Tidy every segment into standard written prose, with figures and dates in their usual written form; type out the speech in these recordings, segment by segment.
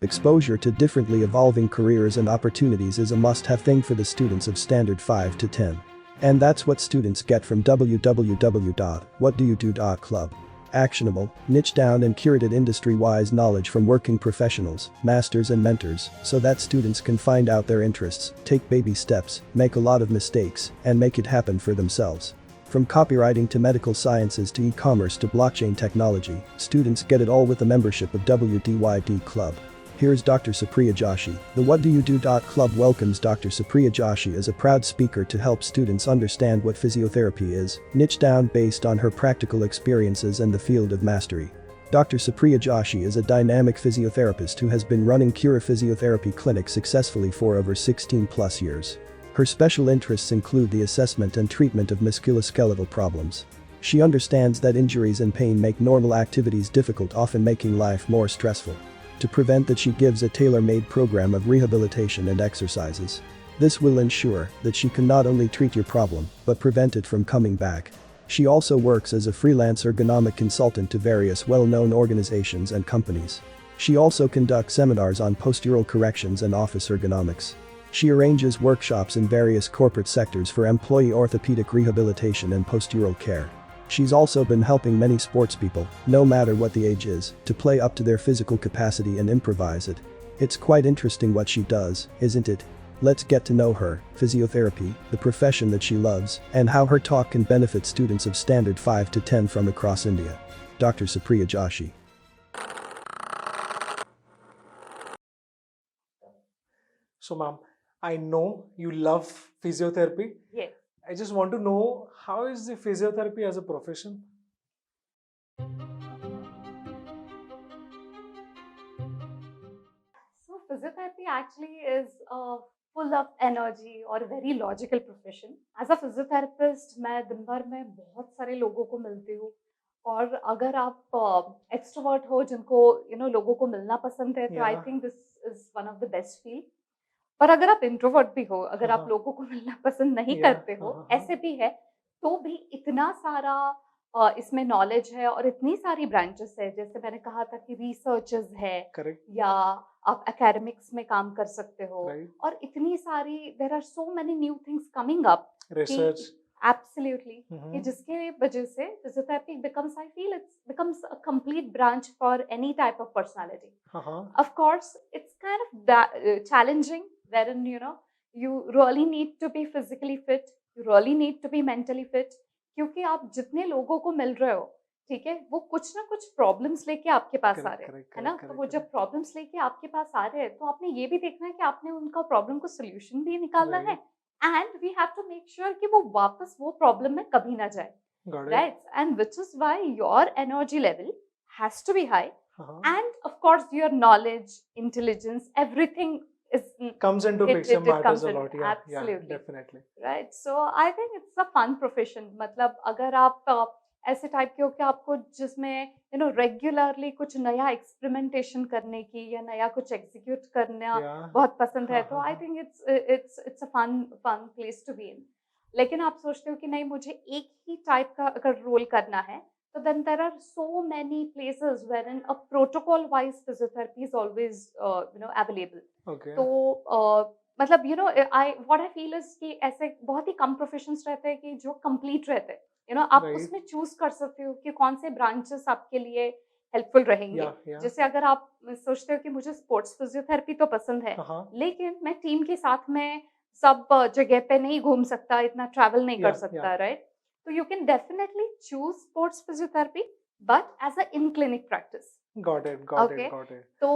Exposure to differently evolving careers and opportunities is a must-have thing for the students of Standard 5 to 10. And that's what students get from www.whatdoyoudo.club. Actionable, niche-down and curated industry-wise knowledge from working professionals, masters and mentors, so that students can find out their interests, take baby steps, make a lot of mistakes, and make it happen for themselves. From copywriting to medical sciences to e-commerce to blockchain technology, students get it all with a membership of WDYD Club. Here's Dr. Supriya Joshi. The What Do You Do? Club welcomes Dr. Supriya Joshi as a proud speaker to help students understand what physiotherapy is, niche down based on her practical experiences and the field of mastery. Dr. Supriya Joshi is a dynamic physiotherapist who has been running Cura Physiotherapy clinics successfully for over 16 plus years. Her special interests include the assessment and treatment of musculoskeletal problems. She understands that injuries and pain make normal activities difficult, often making life more stressful. To prevent that, she gives a tailor-made program of rehabilitation and exercises. This will ensure that she can not only treat your problem, but prevent it from coming back. She also works as a freelance ergonomic consultant to various well-known organizations and companies. She also conducts seminars on postural corrections and office ergonomics. She arranges workshops in various corporate sectors for employee orthopedic rehabilitation and postural care. She's also been helping many sports people, no matter what the age is, to play up to their physical capacity and improvise it. It's quite interesting what she does, isn't it? Let's get to know her, physiotherapy, the profession that she loves, and how her talk can benefit students of Standard 5 to 10 from across India. Dr. Supriya Joshi. So, ma'am, I know you love physiotherapy. Yes. I just want to know, how is the physiotherapy as a profession? So physiotherapy actually is full of energy और very logical profession. As a physiotherapist, मैं दिन भर में बहुत सारे लोगों को मिलती हूँ और अगर आप extrovert हो जिनको लोगों को मिलना पसंद है तो I Yeah. think this is one of the best field. पर अगर आप इंट्रोवर्ट भी हो, अगर आप हाँ। लोगों को मिलना पसंद नहीं Yeah. करते हो, हाँ। ऐसे भी है, तो भी इतना सारा इसमें नॉलेज है और इतनी सारी ब्रांचेस है, जैसे मैंने कहा था कि रिसर्चेस है Correct. या आप एकेडमिक्स में काम कर सकते हो Right. और इतनी सारी there are so many new things coming up Research. Absolutely कि जिसके वजह से physiotherapy becomes I feel it's becomes a complete branch for any type of personality. Of course, it's kind of challenging wherein you really need to be physically fit, you really need to be mentally fit क्योंकि आप जितने लोगों को मिल रहे हो, ठीक है, वो कुछ ना कुछ प्रॉब्लम्स लेके आपके पास आ रहे हैं, है ना? तो वो जब प्रॉब्लम्स लेके आपके पास आ रहे हैं तो आपने ये भी देखना है कि आपने उनका प्रॉब्लम को सोल्यूशन भी निकालना है and we have to make sure कि वो वापस वो प्रॉब्लम में कभी ना जाए, right? And which is why your energy level has to be high. And of course, your knowledge, intelligence, everything comes into picture, matters a lot. Yeah, absolutely. Yeah, definitely. Right. So I think it's a fun profession. मतलब अगर आप ऐसे type के हो कि आपको जिसमें regularly कुछ नया एक्सपेरिमेंटेशन करने की या नया कुछ एग्जीक्यूट करना बहुत पसंद है, तो I think it's a fun place to be in. लेकिन आप सोचते हो कि नहीं, मुझे एक ही टाइप का अगर रोल करना है, so then there are so many places wherein a protocol wise physiotherapy is always available. Okay. तो मतलब what I feel is कि ऐसे बहुत ही कम प्रोफेशंस रहते हैं कि जो कंप्लीट रहते हैं, आप Right. उसमें चूज कर सकते हो कि कौन से ब्रांचेस आपके लिए हेल्पफुल रहेंगे. जैसे अगर आप सोचते हो कि मुझे स्पोर्ट्स फिजियोथेरेपी तो पसंद है, लेकिन मैं टीम के साथ में सब जगह पे नहीं घूम सकता, इतना ट्रैवल नहीं कर सकता, right? So you can definitely choose sports physiotherapy, but as an in-clinic practice. Got it. So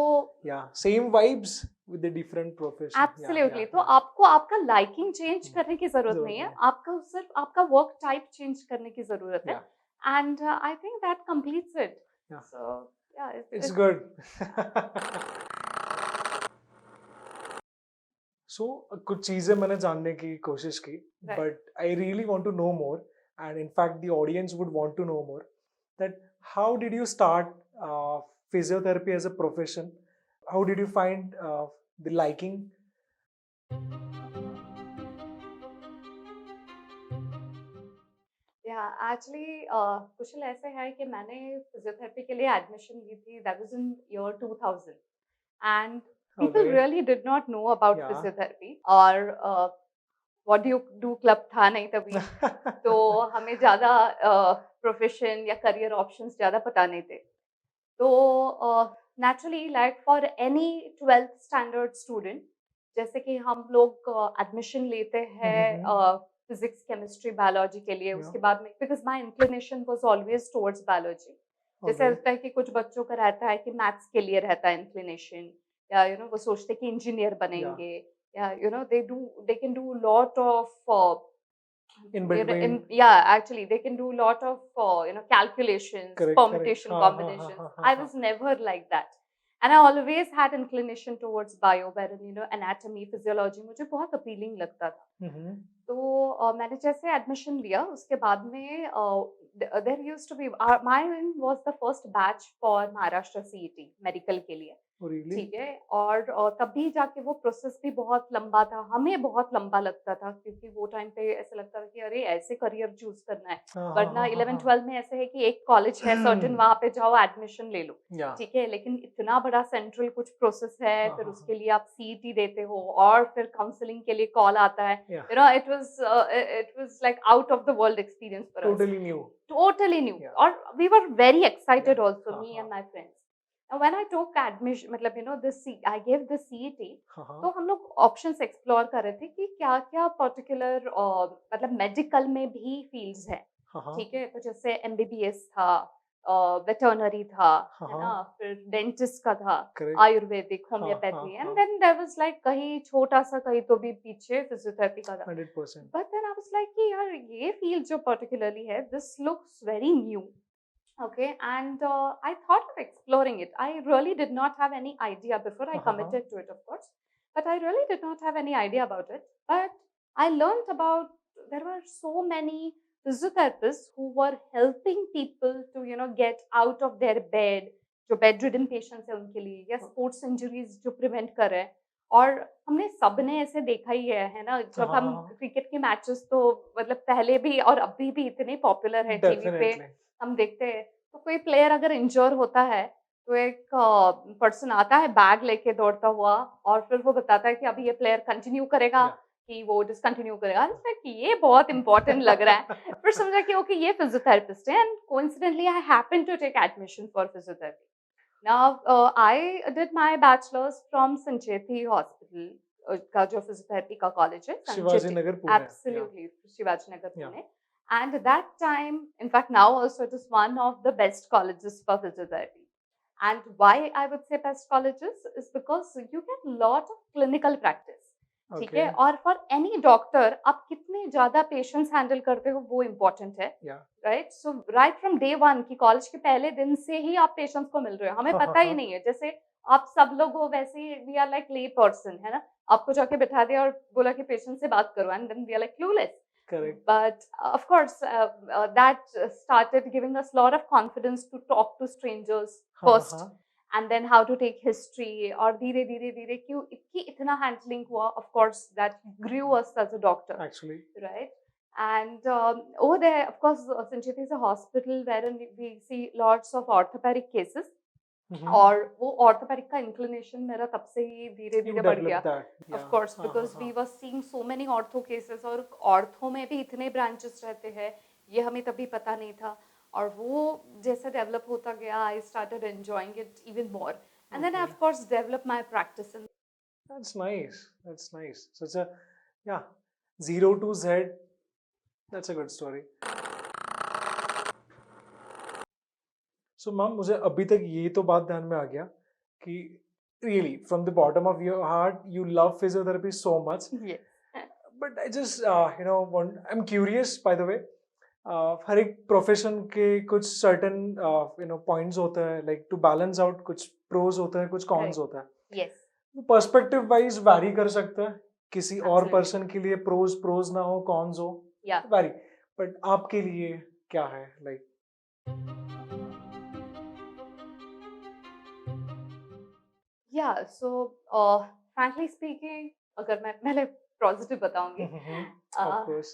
yeah, same vibes with the different professions. Absolutely. तो आपको आपका liking change करने की जरूरत नहीं है, आपको सिर्फ आपका work type change करने की जरूरत है, and I think that completes it. Yeah. So yeah, it's good. So कुछ चीजें मैंने जानने की कोशिश की, but I really want to know more. And in fact, the audience would want to know more. That how did you start physiotherapy as a profession? How did you find the liking? Yeah, actually, कुशल ऐसे है कि मैंने physiotherapy के लिए admission ली थी. That was in year 2000. and people Okay. really did not know about Yeah. physiotherapy और what do you do club था नहीं तभी तो हमें ज़्यादा प्रोफेशन या करियर ऑप्शंस ज़्यादा पता नहीं थे तो naturally like for any 12th standard student जैसे कि हम लोग एडमिशन लेते हैं फिजिक्स केमिस्ट्री बायोलॉजी के लिए Yeah. उसके बाद में because my inclination was always towards biology जैसे Okay. होता है कि कुछ बच्चों का रहता है कि मैथ्स के लिए रहता है इंक्लिनेशन या वो सोचते हैं कि इंजीनियर बनेंगे या they can do lot of In between. yeah, actually they can do a lot of calculations, Correct, permutation, correct. combinations. I was never like that, and I always had inclination towards bio, wherein anatomy, physiology मुझे बहुत appealing लगता था. Mm-hmm. तो मैंने जैसे admission लिया उसके बाद में there used to be mine was the first batch for Maharashtra CET medical के लिए Oh, really? ठीक है और तब भी जाके वो प्रोसेस भी बहुत लंबा था हमें बहुत लंबा लगता था क्योंकि वो टाइम पे ऐसा लगता था कि अरे ऐसे करियर चूज करना है हाँ, वरना हाँ, 11 हाँ, 12 में ऐसे है कि एक कॉलेज है सर्टेन वहां पे जाओ एडमिशन ले लो Yeah. ठीक है लेकिन इतना बड़ा सेंट्रल कुछ प्रोसेस है हाँ, फिर हाँ, उसके लिए आप सीईटी देते हो और फिर काउंसलिंग के लिए कॉल आता है Yeah. it was like out of the world experience for us Totally new. totally new Yeah. or we were very excited Yeah. also me and my friends and when I took admission मतलब I gave the CET तो हम लोग options explore कर रहे थे कि क्या क्या पर्टिकुलर मतलब मेडिकल में भी फील्ड्स हैं ठीक है तो जैसे MBBS था वेटरनरी था है ना फिर डेंटिस्ट का था Correct. Ayurvedic homeopathy and then there was like कहीं छोटा सा कहीं तो भी पीछे फिजियोथेरेपी का था 100%. But then I was like कि यार ये फील्ड जो पर्टिकुलरली है this looks very new okay and I thought of exploring it. I really did not have any idea before I committed to it, of course, but I really did not have any idea about it. But I learned about there were so many physiotherapists who were helping people to get out of their bed, जो bedridden patients है उनके लिए या sports injuries जो prevent कर रहे हैं और हमने सबने ऐसे देखा ही है ना जब हम क्रिकेट के मैचेस तो मतलब पहले भी और अभी भी इतने पॉपुलर है टीवी पे Definitely. हम देखते हैं तो कोई प्लेयर अगर इंजोर होता है तो एक पर्सन आता है बैग लेके दौड़ता हुआ और फिर वो बताता है कि अभी ये प्लेयर कंटिन्यू करेगा कि वो डिसकंटिन्यू करेगा कि ये बहुत इंपॉर्टेंट लग रहा है फिर समझा कि ओके ये फिजियोथेरेपिस्ट है and coincidentally I happen to take admission for physiotherapy now I did my bachelors from Sancheti hospital का जो फिजियोथेरेपी का कॉलेज है Shivaji Nagar Pune. Absolutely Shivaji Nagar Pune and at that time in fact now also it is one of the best colleges for physiotherapy and why I would say best colleges is because you get lot of clinical practice ठीक है और for any doctor आप कितने ज्यादा patients handle करते हो वो important है right so right from day one की कॉलेज के पहले दिन से ही आप पेशेंट्स को मिल रहे हो हमें पता ही नहीं है जैसे आप सब लोग हो वैसे वी आर लाइक ले पर्सन है ना आपको जाके बिठा दिया और बोला कि पेशेंट से बात करो and then we are like clueless Correct. But of course, that started giving us a lot of confidence to talk to strangers first, and then how to take history. और धीरे धीरे धीरे क्यों इतना handling हुआ? Of course, that grew us as a doctor. Actually. Right. And over there, of course, Sancheti is a hospital wherein we see lots of orthopedic cases. और वो orthopaedic का इंक्लिनेशन मेरा तब से ही धीरे धीरे बढ़ गया of course because we were seeing so many ortho cases और ऑर्थो में भी इतने ब्रांचेस रहते हैं ये हमें तभी पता नहीं था और वो जैसे डेवलप होता गया I started enjoying it even more and then I of course develop my practice in That's nice so it's a yeah 0 to Z that's a good story. So ma'am मुझे अभी तक ये तो बात ध्यान में आ गया कि really from the bottom of your heart you love physiotherapy so much. Yes. But I just I'm curious by the way हर एक प्रोफेशन के कुछ सर्टेन पॉइंट्स होते हैं लाइक टू बैलेंस आउट कुछ प्रोज होते हैं कुछ कॉन्स होता है yes. पर्सपेक्टिव वाइज वैरी कर सकता है किसी और पर्सन के लिए प्रोज ना हो कॉन्स हो वैरी बट आपके लिए क्या है like Yeah, so frankly speaking, अगर मैं पहले पॉजिटिव बताऊंगी of course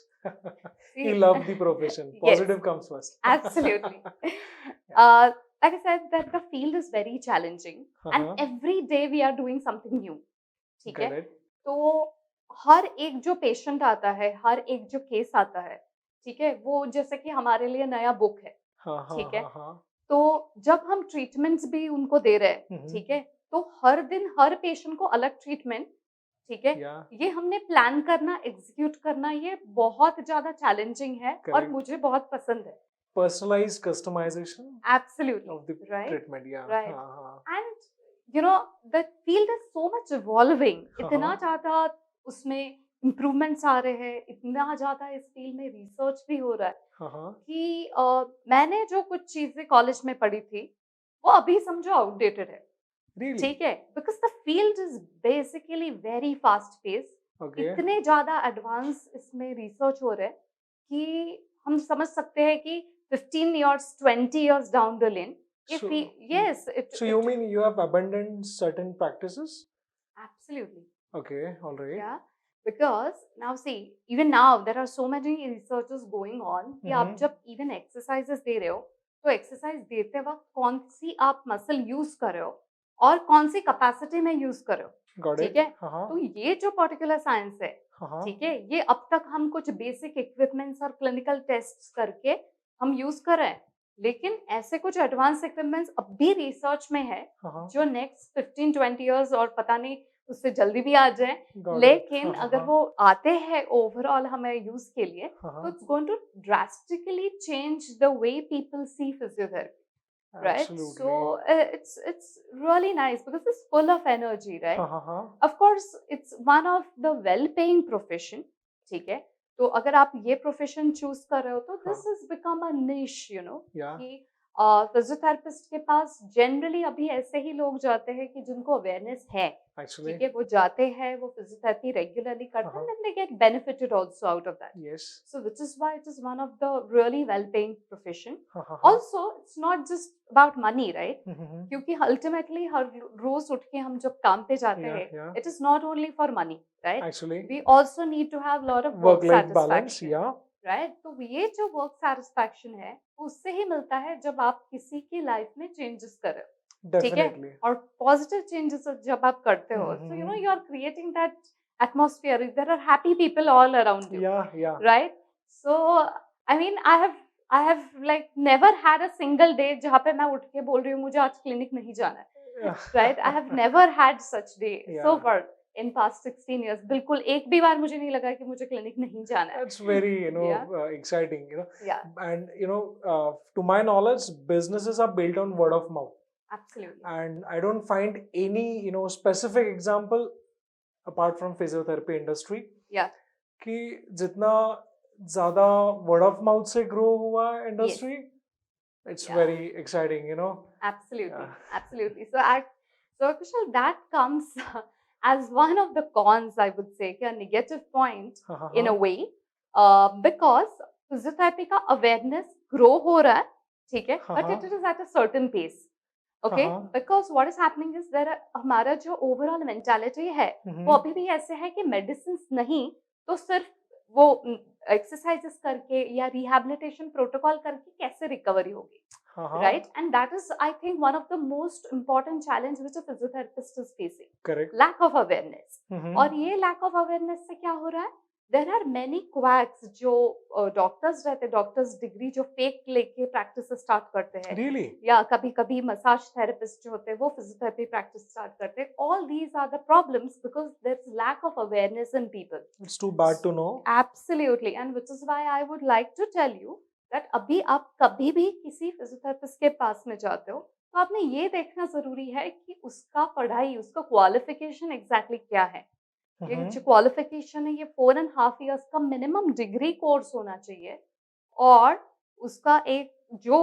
you love the profession positive yes, comes first absolutely like I said, that the field is very challenging and every day we are doing something new. ठीक है? Correct. तो हर एक जो patient आता है, हर एक जो केस आता है, ठीक है, वो जैसे कि हमारे लिए नया बुक है, ठीक है, तो जब हम ट्रीटमेंट्स भी उनको दे रहे हैं, ठीक है, तो हर दिन हर पेशेंट को अलग ट्रीटमेंट, ठीक है, ये हमने प्लान करना, एग्जीक्यूट करना, ये बहुत ज्यादा चैलेंजिंग है और मुझे बहुत पसंद है. Personalized customization Absolutely. of the right? treatment, yeah. Right. And you know, the field is so much evolving. इतना ज़्यादा उसमें improvements आ रहे हैं, इतना ज़्यादा इस फील्ड में रिसर्च भी हो रहा है कि मैंने जो कुछ चीजें कॉलेज में पढ़ी थी, वो अभी समझो आउटडेटेड है. Really? ठीक है, because the field is basically very fast paced. Okay. इतने ज़्यादा एडवांस इसमें रिसर्च हो रहा है कि हम समझ सकते हैं कि 15 years, 20 years down the lane, if we, yes. So you mean you have abandoned certain practices? Absolutely. Okay, all right. Yeah, because now see, even now there are so many researches going on कि आप जब even exercises दे रहे हो, तो exercise देते वक्त कौन सी आप muscle use कर रहे हो और कौन सी capacity में use कर रहे हो, ठीक है? तो ये जो particular science है, ठीक है, ये अब तक हम कुछ बेसिक इक्विपमेंट्स और क्लिनिकल टेस्ट्स करके हम यूज कर रहे हैं, लेकिन ऐसे कुछ एडवांस इक्विपमेंट्स अब भी रिसर्च में है जो नेक्स्ट 15-20 इयर्स और पता नहीं उससे जल्दी भी आ जाए, लेकिन अगर वो आते हैं ओवरऑल हमें यूज के लिए, तो it's going to drastically change the way people see physiotherapy. Right, Absolutely. so it's really nice because it's full of energy, right? Of course, it's one of the well-paying profession, ठीक है? तो अगर आप ये profession choose कर रहे हो तो this has become a niche, you know, कि फिजियोथेरेपिस्ट के पास जनरली अभी ऐसे ही लोग जाते हैं कि जिनको अवेयरनेस है, ठीक है, वो जाते हैं, वो फिजियोथेरेपी रेगुलरली करते हैं, and they get benefited also out of that. Yes. So which is why it is one of the really well-paying profession. Also, it's not just about money, right? क्योंकि ultimately हर रोज उठ के हम जब काम पे जाते हैं, it is not only for money, right? Actually, we also need to have lot of work-life balance, yeah. Right, तो ये जो वर्क सैटिस्फैक्शन है उससे ही मिलता है जब आप किसी की लाइफ में चेंजेस कर रहे हो, ठीक है, और पॉजिटिव चेंजेस जब आप करते हो, so you know you are creating that atmosphere, there are happy people all around you, right? So I mean I have like never had a single day जहाँ पे मैं उठ के बोल रही हूँ मुझे आज क्लिनिक नहीं जाना है, right? I have never had such day so far in past 16 years. बिल्कुल एक भी बार मुझे नहीं लगा कि मुझे क्लिनिक नहीं जाना है. That's very, you know, exciting, you know. Yeah. And you know, to my knowledge, businesses are built on word of mouth. Absolutely. And I don't find any, you know, specific example apart from physiotherapy industry. Yeah. कि जितना ज़्यादा word of mouth से grow हुआ industry, it's very exciting, you know. Absolutely, absolutely. So Kushal, that comes as one of the cons, I would say, a negative point in a way, because physiotherapy का awareness grow हो रहा है, ठीक है, but it is at a certain pace, okay? Because what is happening is there हमारा जो overall mentality है, वो अभी भी ऐसे है कि medicines नहीं, तो सिर्फ वो exercises करके या rehabilitation protocol करके कैसे recovery होगी, right? And that is, I think, one of the most important challenge which a physiotherapist is facing. Correct. Lack of awareness. और ये lack of awareness से क्या हो रहा है? There are many quacks जो doctors रहते, doctors degree जो fake लेके practice start करते हैं. Really? या कभी-कभी massage therapist जो होते हैं वो physiotherapy practice start करते हैं. All these are the problems because there's lack of awareness in people. It's too bad to know. Absolutely, and which is why I would like to tell you that अभी आप कभी भी किसी physiotherapist के पास में जाते हो तो आपने ये देखना जरूरी है कि उसका पढ़ाई, उसका क्वालिफिकेशन एग्जैक्टली क्या है. ये जो क्वालिफिकेशन है ये 4.5 years का मिनिमम डिग्री कोर्स होना चाहिए और उसका एक जो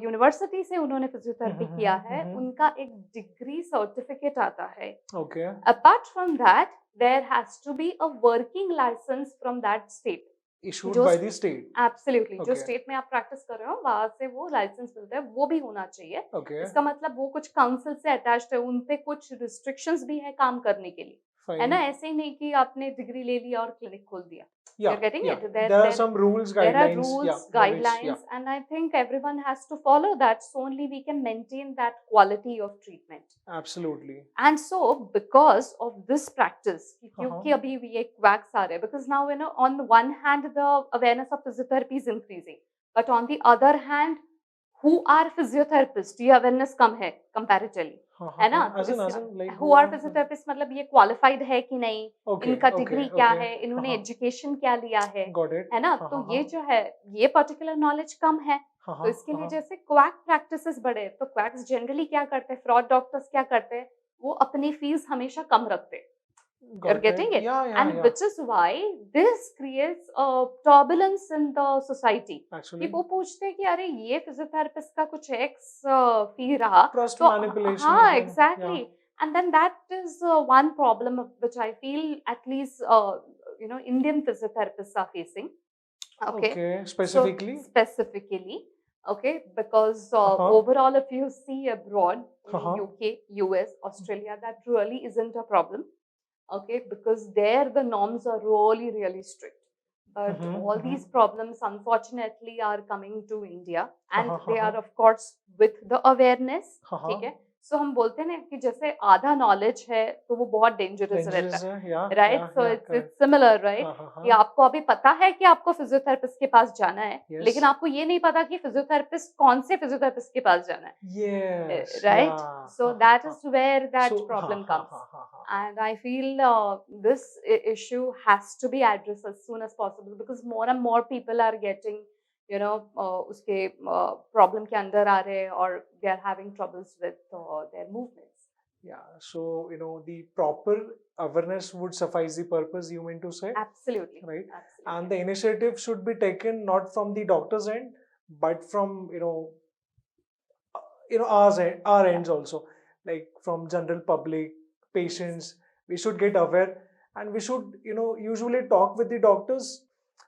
यूनिवर्सिटी से उन्होंने फिजियोथेरेपी किया है उनका एक डिग्री सर्टिफिकेट आता है. Okay. Apart from that, there has to be a working license from that state. Issued by the state. Absolutely. Okay. जो स्टेट में आप प्रैक्टिस कर रहे हो वहां से वो लाइसेंस मिलता है, वो भी होना चाहिए. Okay. इसका मतलब वो कुछ काउंसिल से अटैच्ड है, उन पे कुछ रिस्ट्रिक्शंस भी है काम करने के लिए, है ना? ऐसे ही नहीं कि आपने डिग्री ले लिया और क्लिनिक खोल दिया. Yeah, You're getting yeah. it? There are some rules, there are guidelines. rules, Yeah, guidelines, yeah. and I think everyone has to follow that. So only we can maintain that quality of treatment. Absolutely. And so because of this practice, Uh-huh. क्योंकि अभी ये quacks आ रहे हैं, because now on the one hand the awareness of physiotherapy is increasing, but on the other hand who are physiotherapists ये awareness कम है comparatively, है ना? Like who are physiotherapists मतलब ये qualified है कि नहीं, इनका डिग्री क्या है, इन्होंने एजुकेशन क्या लिया है, है ना? तो ये जो है ये पर्टिकुलर नॉलेज कम है. तो इसके लिए जैसे क्वैक प्रैक्टिसेस बढ़े, तो क्वैक्स जनरली क्या करते हैं, फ्रॉड डॉक्टर्स क्या करते हैं, वो अपनी फीस हमेशा कम रखते हैं. You're getting it? And which is why this creates a turbulence in the society. Actually, कि वो पूछते हैं कि अरे ये फिजियोथेरेपिस्ट का कुछ एक्स फी रहा, trust तो manipulation. हाँ, exactly. And then that is one problem which I feel at least Indian physiotherapists are facing. Okay. Specifically. So, specifically. Okay, because overall, if you see abroad, in UK, US, Australia, that really isn't a problem. Okay, because there the norms are really strict. But all these problems, unfortunately, are coming to India, and they are, of course, with the awareness. ठीक है? So हम बोलते हैं ना कि जैसे आधा knowledge है तो वो बहुत dangerous रहता है, right? So it's similar, right? कि आपको अभी पता है कि आपको physiotherapist के पास जाना है, लेकिन आपको ये नहीं पता कि physiotherapist कौन से physiotherapist के पास जाना है, right? So that is where that problem comes. And I feel this issue has to be addressed as soon as possible, because more and more people are getting उसके problem के अंदर आ रहे हैं, और they are having troubles with their movements. Yeah, so the proper awareness would suffice the purpose, you mean to say? Absolutely. Right. Absolutely. And the initiative should be taken not from the doctor's end, but from our ends also, like from general public, patients. We should get aware, and we should usually talk with the doctors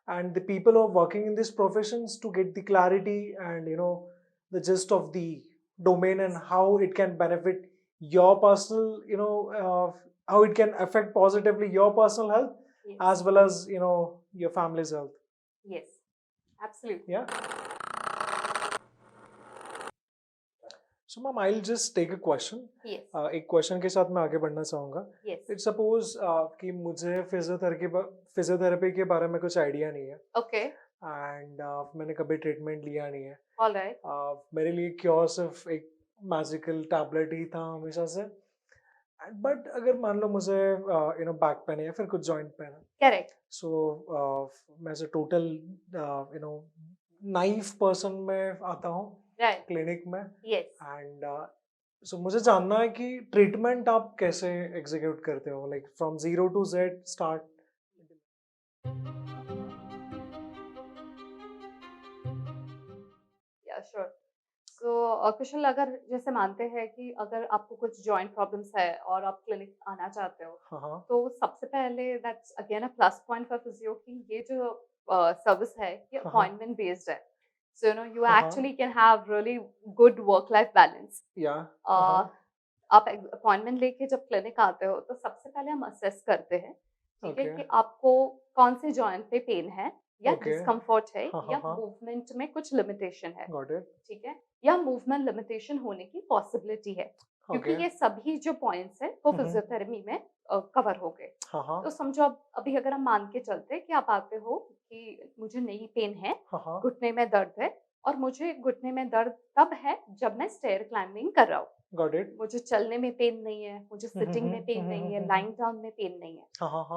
and the people who are working in these professions to get the clarity and the gist of the domain and how it can benefit your personal how it can affect positively your personal health, yes, as well as your family's health. Yes, absolutely. Yeah. So ma'am, I'll just take a question. Yes. एक question के साथ मैं आगे बढ़ना चाहूँगा. Yes. Let's suppose कि मुझे physiotherapy के बारे में कुछ आइडिया नहीं है. Okay. And मैंने कभी ट्रीटमेंट लिया नहीं है. All right. मेरे लिए क्योर सिर्फ एक मैजिकल टैबलेट ही था हमेशा से. बट अगर मान लो मुझे बैक पेन है या फिर कुछ जॉइंट पेन है. Correct. So मैं से टोटल नाइफ पर्सन में आता हूँ. Right. क्लिनिक में. Yes. एंड सो मुझे जानना है कि ट्रीटमेंट आप कैसे एग्जीक्यूट करते हो, like from 0 to Z start. या श्योर. सो कुशल, अगर जैसे मानते हैं कि अगर आपको कुछ जॉइंट प्रॉब्लम्स है और आप क्लिनिक आना चाहते हो, तो सबसे पहले that's again a plus point for physio कि ये जो सर्विस है ये अपॉइंटमेंट बेस्ड है. So you actually can have really good work-life balance. Yeah. आप अपॉइंटमेंट लेके जब क्लिनिक आते हो तो सबसे पहले हम असेस करते हैं, ठीक है, कि आपको कौन से जॉइंट पे पेन है, या डिस्कम्फर्ट है, या मूवमेंट में कुछ लिमिटेशन है. ठीक है, या मूवमेंट लिमिटेशन होने की पॉसिबिलिटी है, क्योंकि ये सभी जो पॉइंट्स है वो फिजियोथेरेपी में कवर हो गए. तो समझो अभी अगर हम मान के चलते कि आप आते हो कि मुझे नई पेन है, घुटने में दर्द है, और मुझे घुटने में दर्द तब है जब मैं स्टेयर क्लाइंबिंग कर रहा हूँ. मुझे चलने में पेन नहीं है, मुझे सिटिंग में पेन नहीं है, लाइंग डाउन में पेन नहीं है.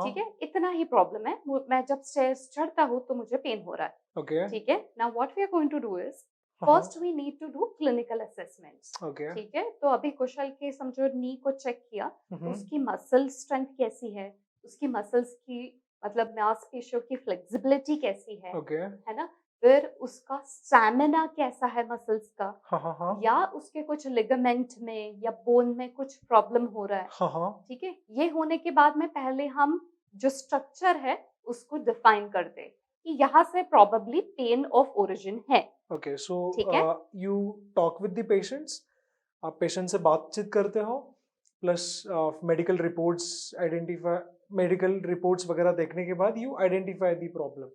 ठीक है, इतना ही प्रॉब्लम है. मैं जब स्टेयर्स चढ़ता हूँ तो मुझे पेन हो रहा है. ठीक है, now what we are going to do is first we need to do clinical assessments. ठीक है, तो अभी कुशल के समझो नी को चेक किया, तो उसकी मसल स्ट्रेंथ कैसी है, उसकी मसल्स की मतलब मांसपेशियों की फ्लेक्सिबिलिटी कैसी है ना, फिर उसका स्टैमिना कैसा है मसल्स का, या उसके कुछ लिगामेंट में या बोन में कुछ प्रॉब्लम हो रहा है. ठीक है, ये होने के बाद में पहले हम जो स्ट्रक्चर है उसको डिफाइन कर दे कि यहाँ से प्रोबेबली पेन ऑफ ओरिजिन है. Okay, so you talk with the patients, आप पेशेंट से बातचीत करते हो, प्लस मेडिकल रिपोर्ट्स वगैरह देखने के बाद you identify the problem.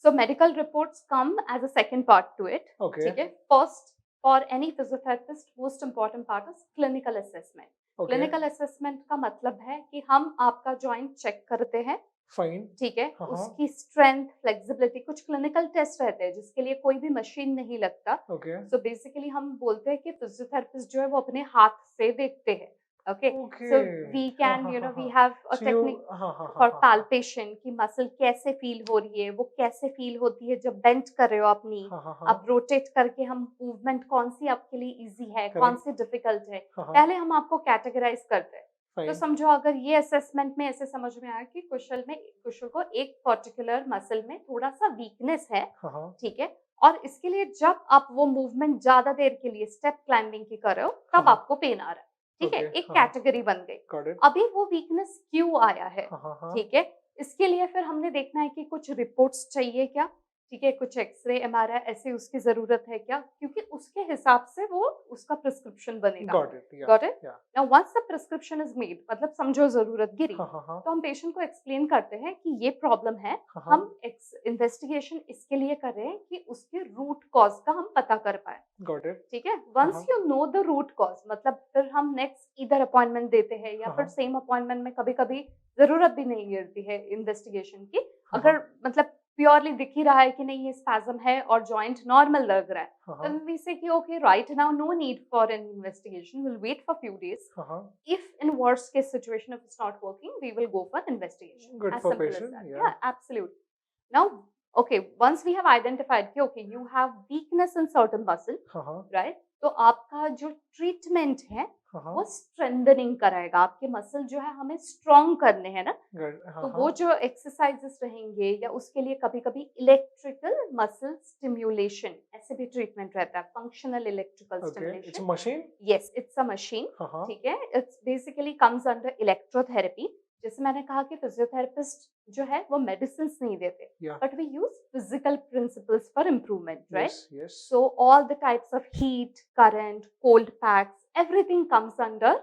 So medical reports come as a second part to it. Okay. ठीक है. First, for any physiotherapist, most important part is clinical assessment. Okay. Clinical assessment का मतलब है कि हम आपका joint check करते हैं. Fine. ठीक है. हाँ. उसकी strength, flexibility, कुछ clinical test रहते हैं जिसके लिए कोई भी मशीन नहीं लगता. Okay. So basically हम बोलते हैं कि physiotherapist जो है वो अपने हाथ से देखते हैं. Okay. So we can, we have a technique for palpation कि मसल कैसे फील हो रही है, वो कैसे फील होती है जब बेंट कर रहे हो अपनी, अब रोटेट करके हम मूवमेंट कौन सी आपके लिए इजी है, कौन सी डिफिकल्ट है, पहले हम आपको कैटेगराइज करते हैं. तो समझो अगर ये असेसमेंट में ऐसे समझ में आया कि कुशल को एक पर्टिकुलर मसल में थोड़ा सा वीकनेस है, ठीक है, और इसके लिए जब आप वो मूवमेंट ज्यादा देर के लिए स्टेप क्लाइंबिंग की कर रहे हो तब आपको पेन आ रहा है. ठीक है, एक कैटेगरी बन गई. अभी वो वीकनेस क्यों आया है, ठीक है, इसके लिए फिर हमने देखना है कि कुछ रिपोर्ट्स चाहिए क्या, ठीक है, कुछ एक्सरे एमआरआई ऐसे उसकी जरूरत है क्या, क्योंकि उसके हिसाब से वो उसका प्रिस्क्रिप्शन बनेगा. Got it. Now once the prescription is made, मतलब समझो जरूरत गिरी, तो हम पेशेंट को एक्सप्लेन करते हैं कि ये प्रॉब्लम है, हम इन्वेस्टिगेशन इसके लिए कर रहे हैं कि उसके रूट कॉज का हम पता कर पाए. Got it. ठीक है. Once you know the root cause, मतलब फिर हम नेक्स्ट इधर अपॉइंटमेंट देते हैं या फिर सेम अपॉइंटमेंट में कभी कभी जरूरत भी नहीं गिरती है इन्वेस्टिगेशन की, अगर मतलब प्योरली दिख ही रहा है कि नहीं ये स्पैज्म है और जॉइंट नॉर्मल लग रहा है, then we say कि okay right now no need for an investigation, we'll wait for few days. If in worst case situation if it's not working, we will go for investigation. Good as for simple patient. as that. Yeah, absolutely. Now okay, once we have identified कि okay you have weakness in certain muscle, right, तो आपका जो treatment है वो strengthening कराएगा. आपके muscle जो है हमें स्ट्रॉन्ग करने हैं ना, तो वो जो एक्सरसाइजेस रहेंगे या उसके लिए कभी कभी इलेक्ट्रिकल मसल स्टिम्युलेशन ऐसे भी ट्रीटमेंट रहता है, functional electrical stimulation. It's a machine. Yes, it's a machine. ठीक है. It's basically comes under electrotherapy. जैसे मैंने कहा कि फिजियोथेरेपिस्ट जो है वो मेडिसिन नहीं देते, but we use physical principles for improvement, right. So all the types of heat, current, cold packs, everything comes under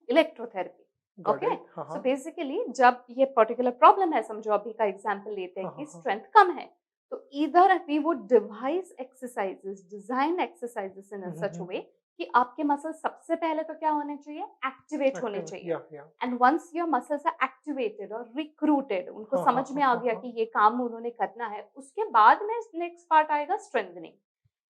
electrotherapy. Okay. So basically जब ये पर्टिकुलर प्रॉब्लम है, समझो अभी का एग्जांपल लेते हैं कि स्ट्रेंथ कम है, तो either we would devise exercises, design exercises in such a way कि आपके मसल सबसे पहले तो क्या होने चाहिए, एक्टिवेट होने चाहिए. And once your muscles are activated और रिक्रूटेड, उनको समझ में आ गया कि ये काम उन्होंने करना है, उसके बाद में नेक्स्ट पार्ट आएगा स्ट्रेंथनिंग.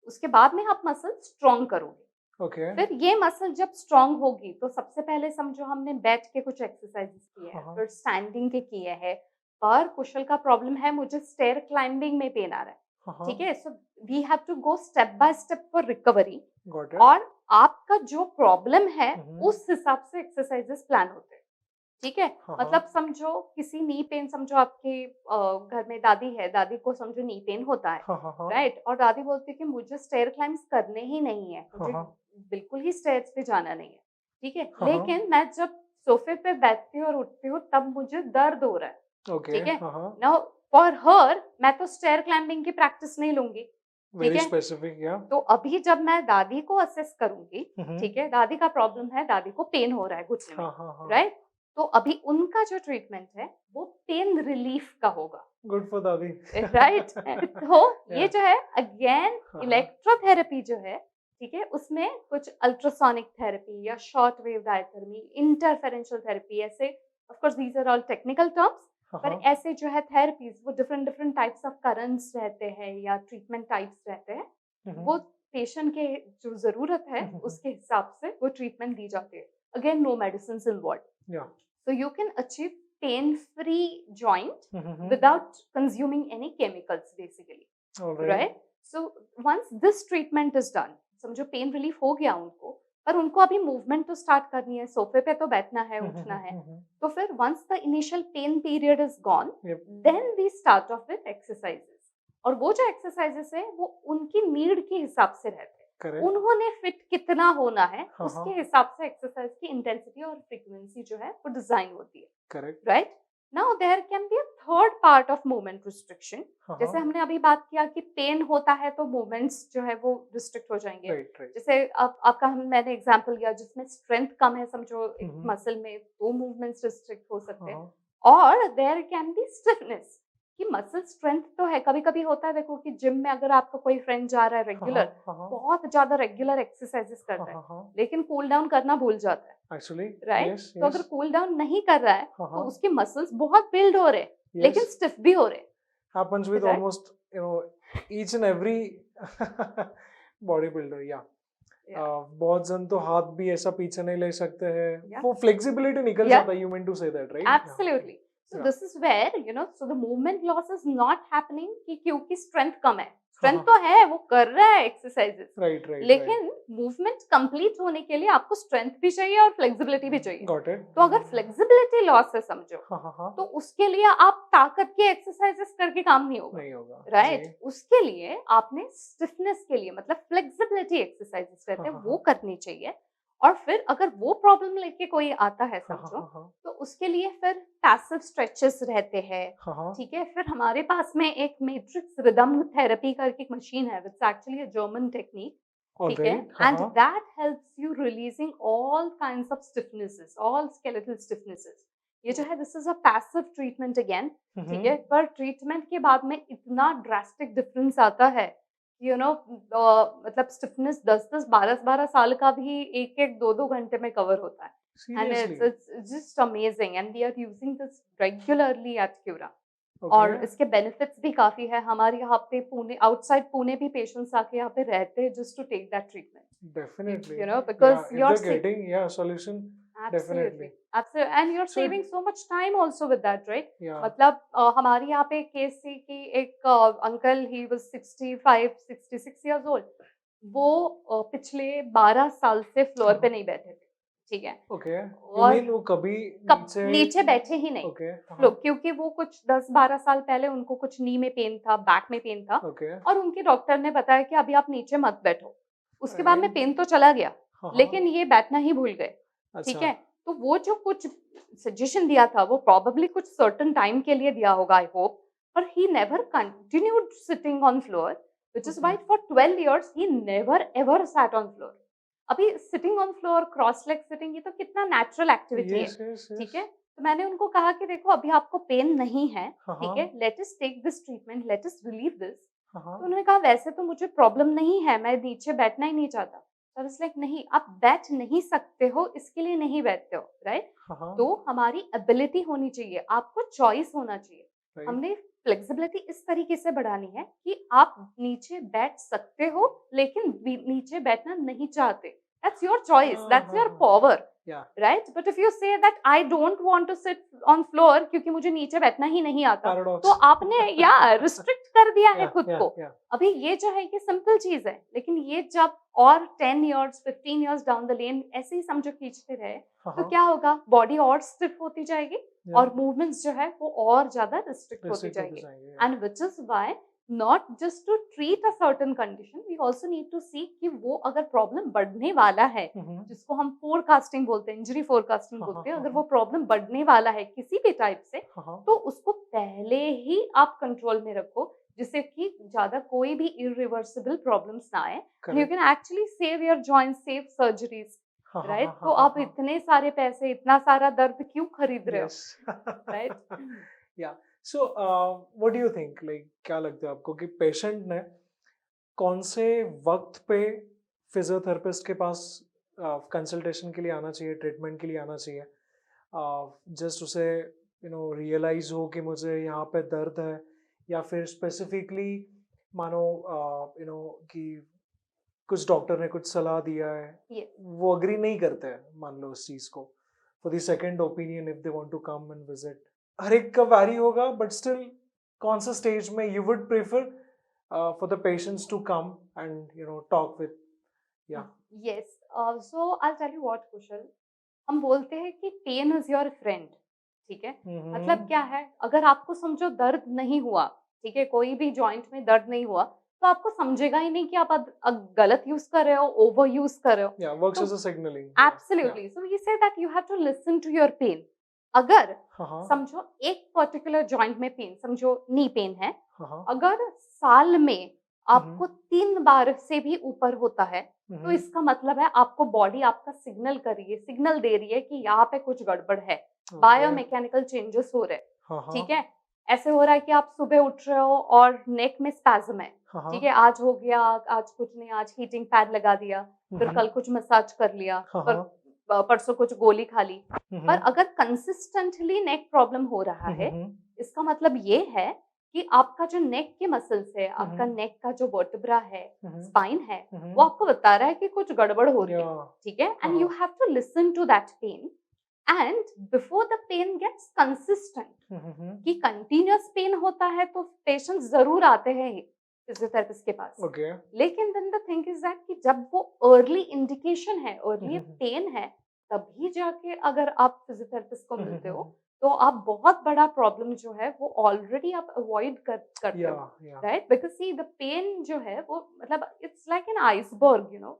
उसके बाद में आप मसल स्ट्रॉन्ग करोगे. फिर ये मसल जब स्ट्रॉन्ग होगी तो सबसे पहले समझो हमने बैठ के कुछ एक्सरसाइजेस किए हैं, फिर स्टैंडिंग के किए हैं, पर कुशल का प्रॉब्लम है मुझे स्टेयर क्लाइंबिंग में पेन आ रहा है. ठीक है. So we have to go step by step for recovery, और आपका जो प्रॉब्लम है उस हिसाब से एक्सरसाइजेस प्लान होते हैं. ठीक है. मतलब समझो किसी नी पेन, समझो आपके घर में दादी है, दादी को समझो नी पेन होता है, राइट, और दादी बोलती है कि मुझे स्टेयर क्लाइंब्स करने ही नहीं है, मुझे बिल्कुल ही स्टेयर्स पे जाना नहीं है. ठीक है. लेकिन मैं जब सोफे पे बैठती हूँ और उठती हूँ तब मुझे दर्द हो रहा है. ठीक है. नाउ फॉर हर मैं तो स्टेयर क्लाइंबिंग की प्रैक्टिस नहीं लूंगी. ठीक है. तो अभी जब मैं दादी को असेस करूंगी, ठीक है, दादी का प्रॉब्लम है, दादी को पेन हो रहा है घुटने में, राइट, तो अभी उनका जो ट्रीटमेंट है वो पेन रिलीफ का होगा. गुड फॉर दादी. राइट. तो ये जो है अगेन इलेक्ट्रोथेरेपी जो है, ठीक है, उसमें कुछ अल्ट्रासोनिक थेरेपी या short wave diathermy, interferential therapy, ऐसे of course these are all technical terms, पर ऐसे जो है थेरेपीज वो डिफरेंट टाइप्स ऑफ करंट्स रहते हैं या ट्रीटमेंट टाइप्स रहते हैं, वो पेशेंट के जो जरूरत है उसके हिसाब से वो ट्रीटमेंट दी जाती है. Again no medicines involved, so you can achieve pain free joint without consuming any chemicals basically, right. So once this treatment is done, समझो पेन रिलीफ हो गया उनको, पर उनको अभी मूवमेंट तो स्टार्ट करनी है, सोफे पे तो बैठना है, उठना है, तो फिर once the initial pain period is gone, then we start off with exercises. और वो जो एक्सरसाइजेस है वो उनकी नीड के हिसाब से रहते हैं. उन्होंने फिट कितना होना है उसके हिसाब से एक्सरसाइज की इंटेंसिटी और फ्रीक्वेंसी जो है वो डिजाइन होती है. Right. Now there can be a third part of movement restriction. जैसे हाँ, हमने अभी बात किया कि पेन होता है तो मूवमेंट्स जो है वो रिस्ट्रिक्ट हो जाएंगे. Right, right. जैसे अब आपका मैंने एग्जांपल लिया जिसमें स्ट्रेंथ कम है, समझो एक हम्म, मसल में, तो मूवमेंट्स रिस्ट्रिक्ट हो सकते हैं. हाँ, और देयर कैन बी स्टिफनेस, कि मसल स्ट्रेंथ तो है, कभी कभी होता है, देखो कि जिम में अगर आपका कोई फ्रेंड जा रहा है हाँ, रेगुलर, हाँ, बहुत ज्यादा रेगुलर एक्सरसाइजेस हाँ, करता है, हाँ, लेकिन कूल डाउन करना भूल जाता है, एक्चुअली, राइट? यस, तो अगर यस, कूल डाउन नहीं कर रहा है हाँ, तो हाँ, उसके मसल्स बहुत बिल्ड हो रहे हैं, लेकिन यस, स्टिफ भी हो रहे हैं, happens with right? almost, each and every body builder, या Yeah. बहुत जन तो हाथ भी ऐसा पीछे नहीं ले सकते हैं, Yeah. वो फ्लेक्सिबिलिटी निकल Yeah. जाता है, you mean to say that, right? Absolutely. So Yeah. this is where, so the movement loss is not happening कि क्योंकि strength कम है. हाँ, Strength तो है, वो कर रहा है एक्सरसाइजेस, राइट, राइट, लेकिन मूवमेंट कंप्लीट होने के लिए आपको स्ट्रेंथ भी चाहिए और फ्लेक्सिबिलिटी भी चाहिए. गॉट इट, तो अगर फ्लेक्सिबिलिटी लॉस है समझो, हाँ, हाँ, हाँ, तो उसके लिए आप ताकत के एक्सरसाइजेस करके काम नहीं होगा, नहीं होगा, राइट? जी, उसके लिए आपने स्टिफनेस के लिए, मतलब फ्लेक्सिबिलिटी एक्सरसाइजेस रहते हैं, हाँ, वो हाँ, करनी चाहिए. और फिर अगर वो प्रॉब्लम लेके कोई आता है हाँ, हाँ, समझो, हाँ, तो उसके लिए फिर पैसिव स्ट्रेचेस रहते हैं, हाँ, हाँ, ठीक है? फिर हमारे पास में एक मैट्रिक्स रिदम थेरेपी करके एक मशीन है, it's actually a German technique, ठीक है? ऑलराइट, हाँ, एंड हाँ, that helps you releasing all kinds of stiffnesses, all skeletal stiffnesses. ये जो है, this is a passive treatment again, ठीक है? पर ट्रीटमेंट के बाद में इतना ड्रास्टिक डिफरेंस आता है, मतलब स्टिफनेस 10-10, 12-12 साल का भी 1-1, 2-2 घंटे में कवर होता है. And seriously, it's just amazing, and we are using this regularly at Cura. Okay, और इसके बेनिफिट्स भी काफी है. हमारे यहाँ पे पुणे, आउटसाइड पुणे भी पेशेंट्स आके यहाँ पे रहते हैं just to take that treatment, definitely, because if you're they're getting, solution, absolutely, definitely, absolutely, and you're so, saving so much time also with that, right? yeah, मतलब हमारे यहाँ पे एक केस थी कि एक uncle, he was 65 66 years old. वो पिछले 12 साल से फ्लोर पे नहीं बैठे थे, ठीक है? ओके, यू और मीन वो कभी नीचे बैठे ही नहीं, ओके, लोग, क्योंकि वो कुछ 10-12 साल पहले उनको कुछ नी में पेन था, बैक में पेन था, ओके, और उनके डॉक्टर ने बताया कि अभी आप नीचे मत बैठो. उसके बाद में Right. पेन तो चला गया, हाँ, लेकिन ये बैठना ही भूल गए, ठीक अच्छा, है? तो वो जो कुछ सजेशन दिया था, वो प्रोबेबली कुछ सर्टेन टाइम के लिए दिया होगा, आई होप, पर he never continued sitting on floor, which is why for 12 years he never ever sat on floor. अभी sitting on floor, cross leg sitting, ये तो कितना नेचुरल एक्टिविटी है, यस, यस, ठीक है? तो मैंने उनको कहा कि देखो, अभी आपको पेन नहीं है, हाँ, ठीक है? Let us take this treatment, let us relieve this. हाँ, तो उन्होंने कहा, वैसे तो मुझे प्रॉब्लम नहीं है, मैं नीचे बैठना ही नहीं चाहता. तो इट्स लाइक, नहीं, आप बैठ नहीं सकते हो, इसके लिए नहीं बैठते हो, राइट? हाँ, तो हमारी एबिलिटी होनी चाहिए, आपको चॉइस होना चाहिए. राइट, हमने फ्लेक्सिबिलिटी इस तरीके से बढ़ानी है कि आप नीचे बैठ सकते हो, लेकिन नीचे बैठना नहीं चाहते. That's your choice, that's your power, yeah, right? But if you say that I don't want to sit on floor क्योंकि मुझे नीचे बैठना ही नहीं आता, paradox, तो आपने या रिस्ट्रिक्ट कर दिया है yeah, खुद yeah, को. yeah, अभी ये जो है, ये सिंपल चीज है, लेकिन ये जब और 10 years 15 years down the lane ऐसे ही समझो खींचते रहे, तो क्या होगा, बॉडी और स्टिफ होती जाएगी, yeah, और मूवमेंट्स जो है वो और ज्यादा रिस्ट्रिक्ट होती restrict होते जाएगी. जाएंगे, and which is why not just to treat a certain condition, we also need to see कि वो अगर प्रॉब्लम बढ़ने वाला है, जिसको हम फोरकास्टिंग बोलते हैं, इंजरी फोरकास्टिंग बोलते हैं, अगर वो प्रॉब्लम बढ़ने वाला है किसी भी टाइप से, तो उसको पहले ही आप कंट्रोल में रखो, जिससे कि ज्यादा कोई भी इरिवर्सिबल प्रॉब्लम्स ना आए. You can actually save your joints, save surgeries, right? तो आप इतने सारे पैसे, इतना सारा दर्द क्यों खरीद रहे हो, राइट? या so what do you think, like क्या लगता है आपको कि पेशेंट ने कौन से वक्त पे फिजियोथेरेपिस्ट के पास कंसल्टेशन के लिए आना चाहिए, ट्रीटमेंट के लिए आना चाहिए, जस्ट उसे रियलाइज हो कि मुझे यहाँ पे दर्द है, या फिर स्पेसिफिकली मानो कि कुछ डॉक्टर ने कुछ सलाह दिया है, Yes. वो अग्री नहीं करते हैं, मान लो, उस चीज को, for the second opinion if they want to come and visit. हर एक का वैरी होगा, बट स्टिल कौन सा स्टेज में you would prefer for the patients to come and talk with, या Yes. So I'll tell you what, Kushal. हम बोलते हैं कि पेन इज योर फ्रेंड, ठीक है? मतलब क्या है, अगर आपको समझो दर्द नहीं हुआ, ठीक है, कोई भी जॉइंट में दर्द नहीं हुआ, तो आपको समझेगा ही नहीं कि आप गलत यूज कर रहे हो, ओवर यूज कर रहे हो. या works as a signalling, Absolutely. So we say that you have to listen to your pain. अगर हाँ समझो एक पर्टिकुलर जॉइंट में पेन, समझो नी पेन है, हाँ अगर साल में आपको 3 बार से भी ऊपर होता है, तो इसका मतलब है आपको बॉडी आपका सिग्नल दे रही है कि यहाँ पे कुछ गड़बड़ है, बायोमैकेनिकल चेंजेस हो रहे हैं, हाँ ठीक है? ऐसे हो रहा है कि आप सुबह उठ रहे हो और नेक में स्पैज़म है, ठीक है? आज हो गया, आज कुछ नहीं, आज हीटिंग पैड लगा दिया, फिर कल कुछ मसाज कर लिया, फिर परसों कुछ गोली खा ली। पर अगर कंसिस्टेंटली नेक प्रॉब्लम हो रहा है, इसका मतलब ये है कि आपका जो नेक के मसल्स है, आपका नेक का जो वर्टेब्रा है, स्पाइन है, वो आपको बता रहा है कि कुछ गड़बड़ हो रही है, ठीक है? And you have to listen to that pain, and before the pain gets consistent, कि कंटिन्यूअस पेन होता है तो पेशेंट्स जरूर आते हैं फिजियोथेरेपिस्ट के पास, लेकिन then the thing is that कि जब वो अर्ली इंडिकेशन है, अर्ली पेन है, तभी जाके अगर आप फिजियोथेरेपिस्ट को मिलते हो, तो आप बहुत बड़ा प्रॉब्लम जो है वो ऑलरेडी आप अवॉइड करते हो, right? Because see the pain जो है वो मतलब it's like an iceberg, you know,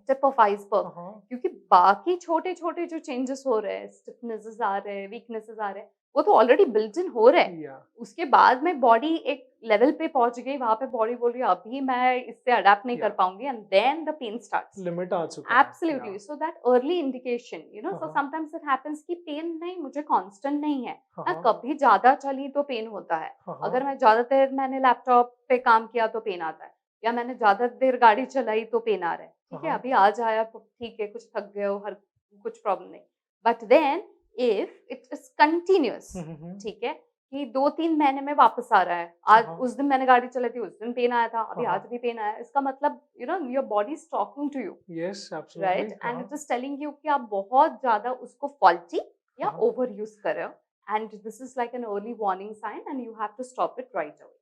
tip of iceberg, क्योंकि बाकी छोटे छोटे जो चेंजेस हो रहे हैं, स्टिफनेसेस आ रहे हैं, वीकनेसेस आ रहे हैं, वो तो ऑलरेडी बिल्ट इन हो रहे हैं। उसके बाद में बॉडी एक लेवल पे पहुंच गई, वहां पे बॉडी बोल रही है अभी मैं इससे अडेप्ट नहीं कर पाऊंगी, and then the pain starts, limit आ चुका है। Absolutely, so that early indication, you know, so sometimes it happens कि पेन नहीं मुझे कांस्टेंट नहीं है, मैं कभी ज्यादा चली तो पेन होता है, अगर मैं ज्यादा देर मैंने लैपटॉप पे काम किया तो पेन आता है, या मैंने ज्यादा देर गाड़ी चलाई तो पेन आ रहा है, ठीक है? अभी आज आया तो ठीक है, कुछ थक गए हो, हर कुछ प्रॉब्लम नहीं, but then if it is continuous, ठीक है, कि 2-3 महीने में वापस आ रहा है, आज उस दिन मैंने गाड़ी चलाई थी, उस दिन पेन आया था, अभी आज भी पेन आया, इसका मतलब you know your body is talking to you, yes absolutely, right? And it is telling you कि आप बहुत ज्यादा उसको फॉल्टी या ओवर यूज कर रहे हो, and this is like an early warning sign and you have to stop it right away.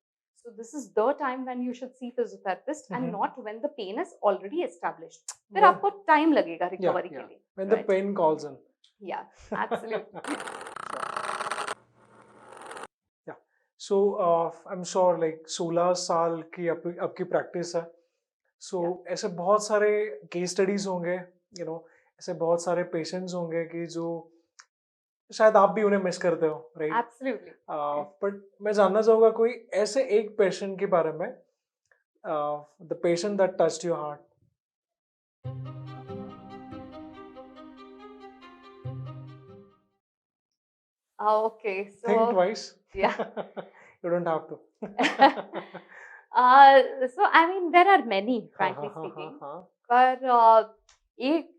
So this is the time when you should see physiotherapist and not when the pain is already established. फिर आपको time लगेगा recovery के लिए. When the pain calls in. Yeah, absolutely. Yeah. So I'm sure like 16 साल की आपकी practice है. So ऐसे बहुत सारे केस स्टडीज होंगे, you know, ऐसे बहुत सारे पेशेंट्स होंगे कि जो शायद आप भी उन्हें मिस करते हो, राइट? Absolutely. बट मैं जानना चाहूँगा कोई ऐसे एक पेशेंट के बारे में, the patient that touched your heart. Okay, so Think twice. yeah. You don't have to. So I mean there are many, frankly speaking, पर एक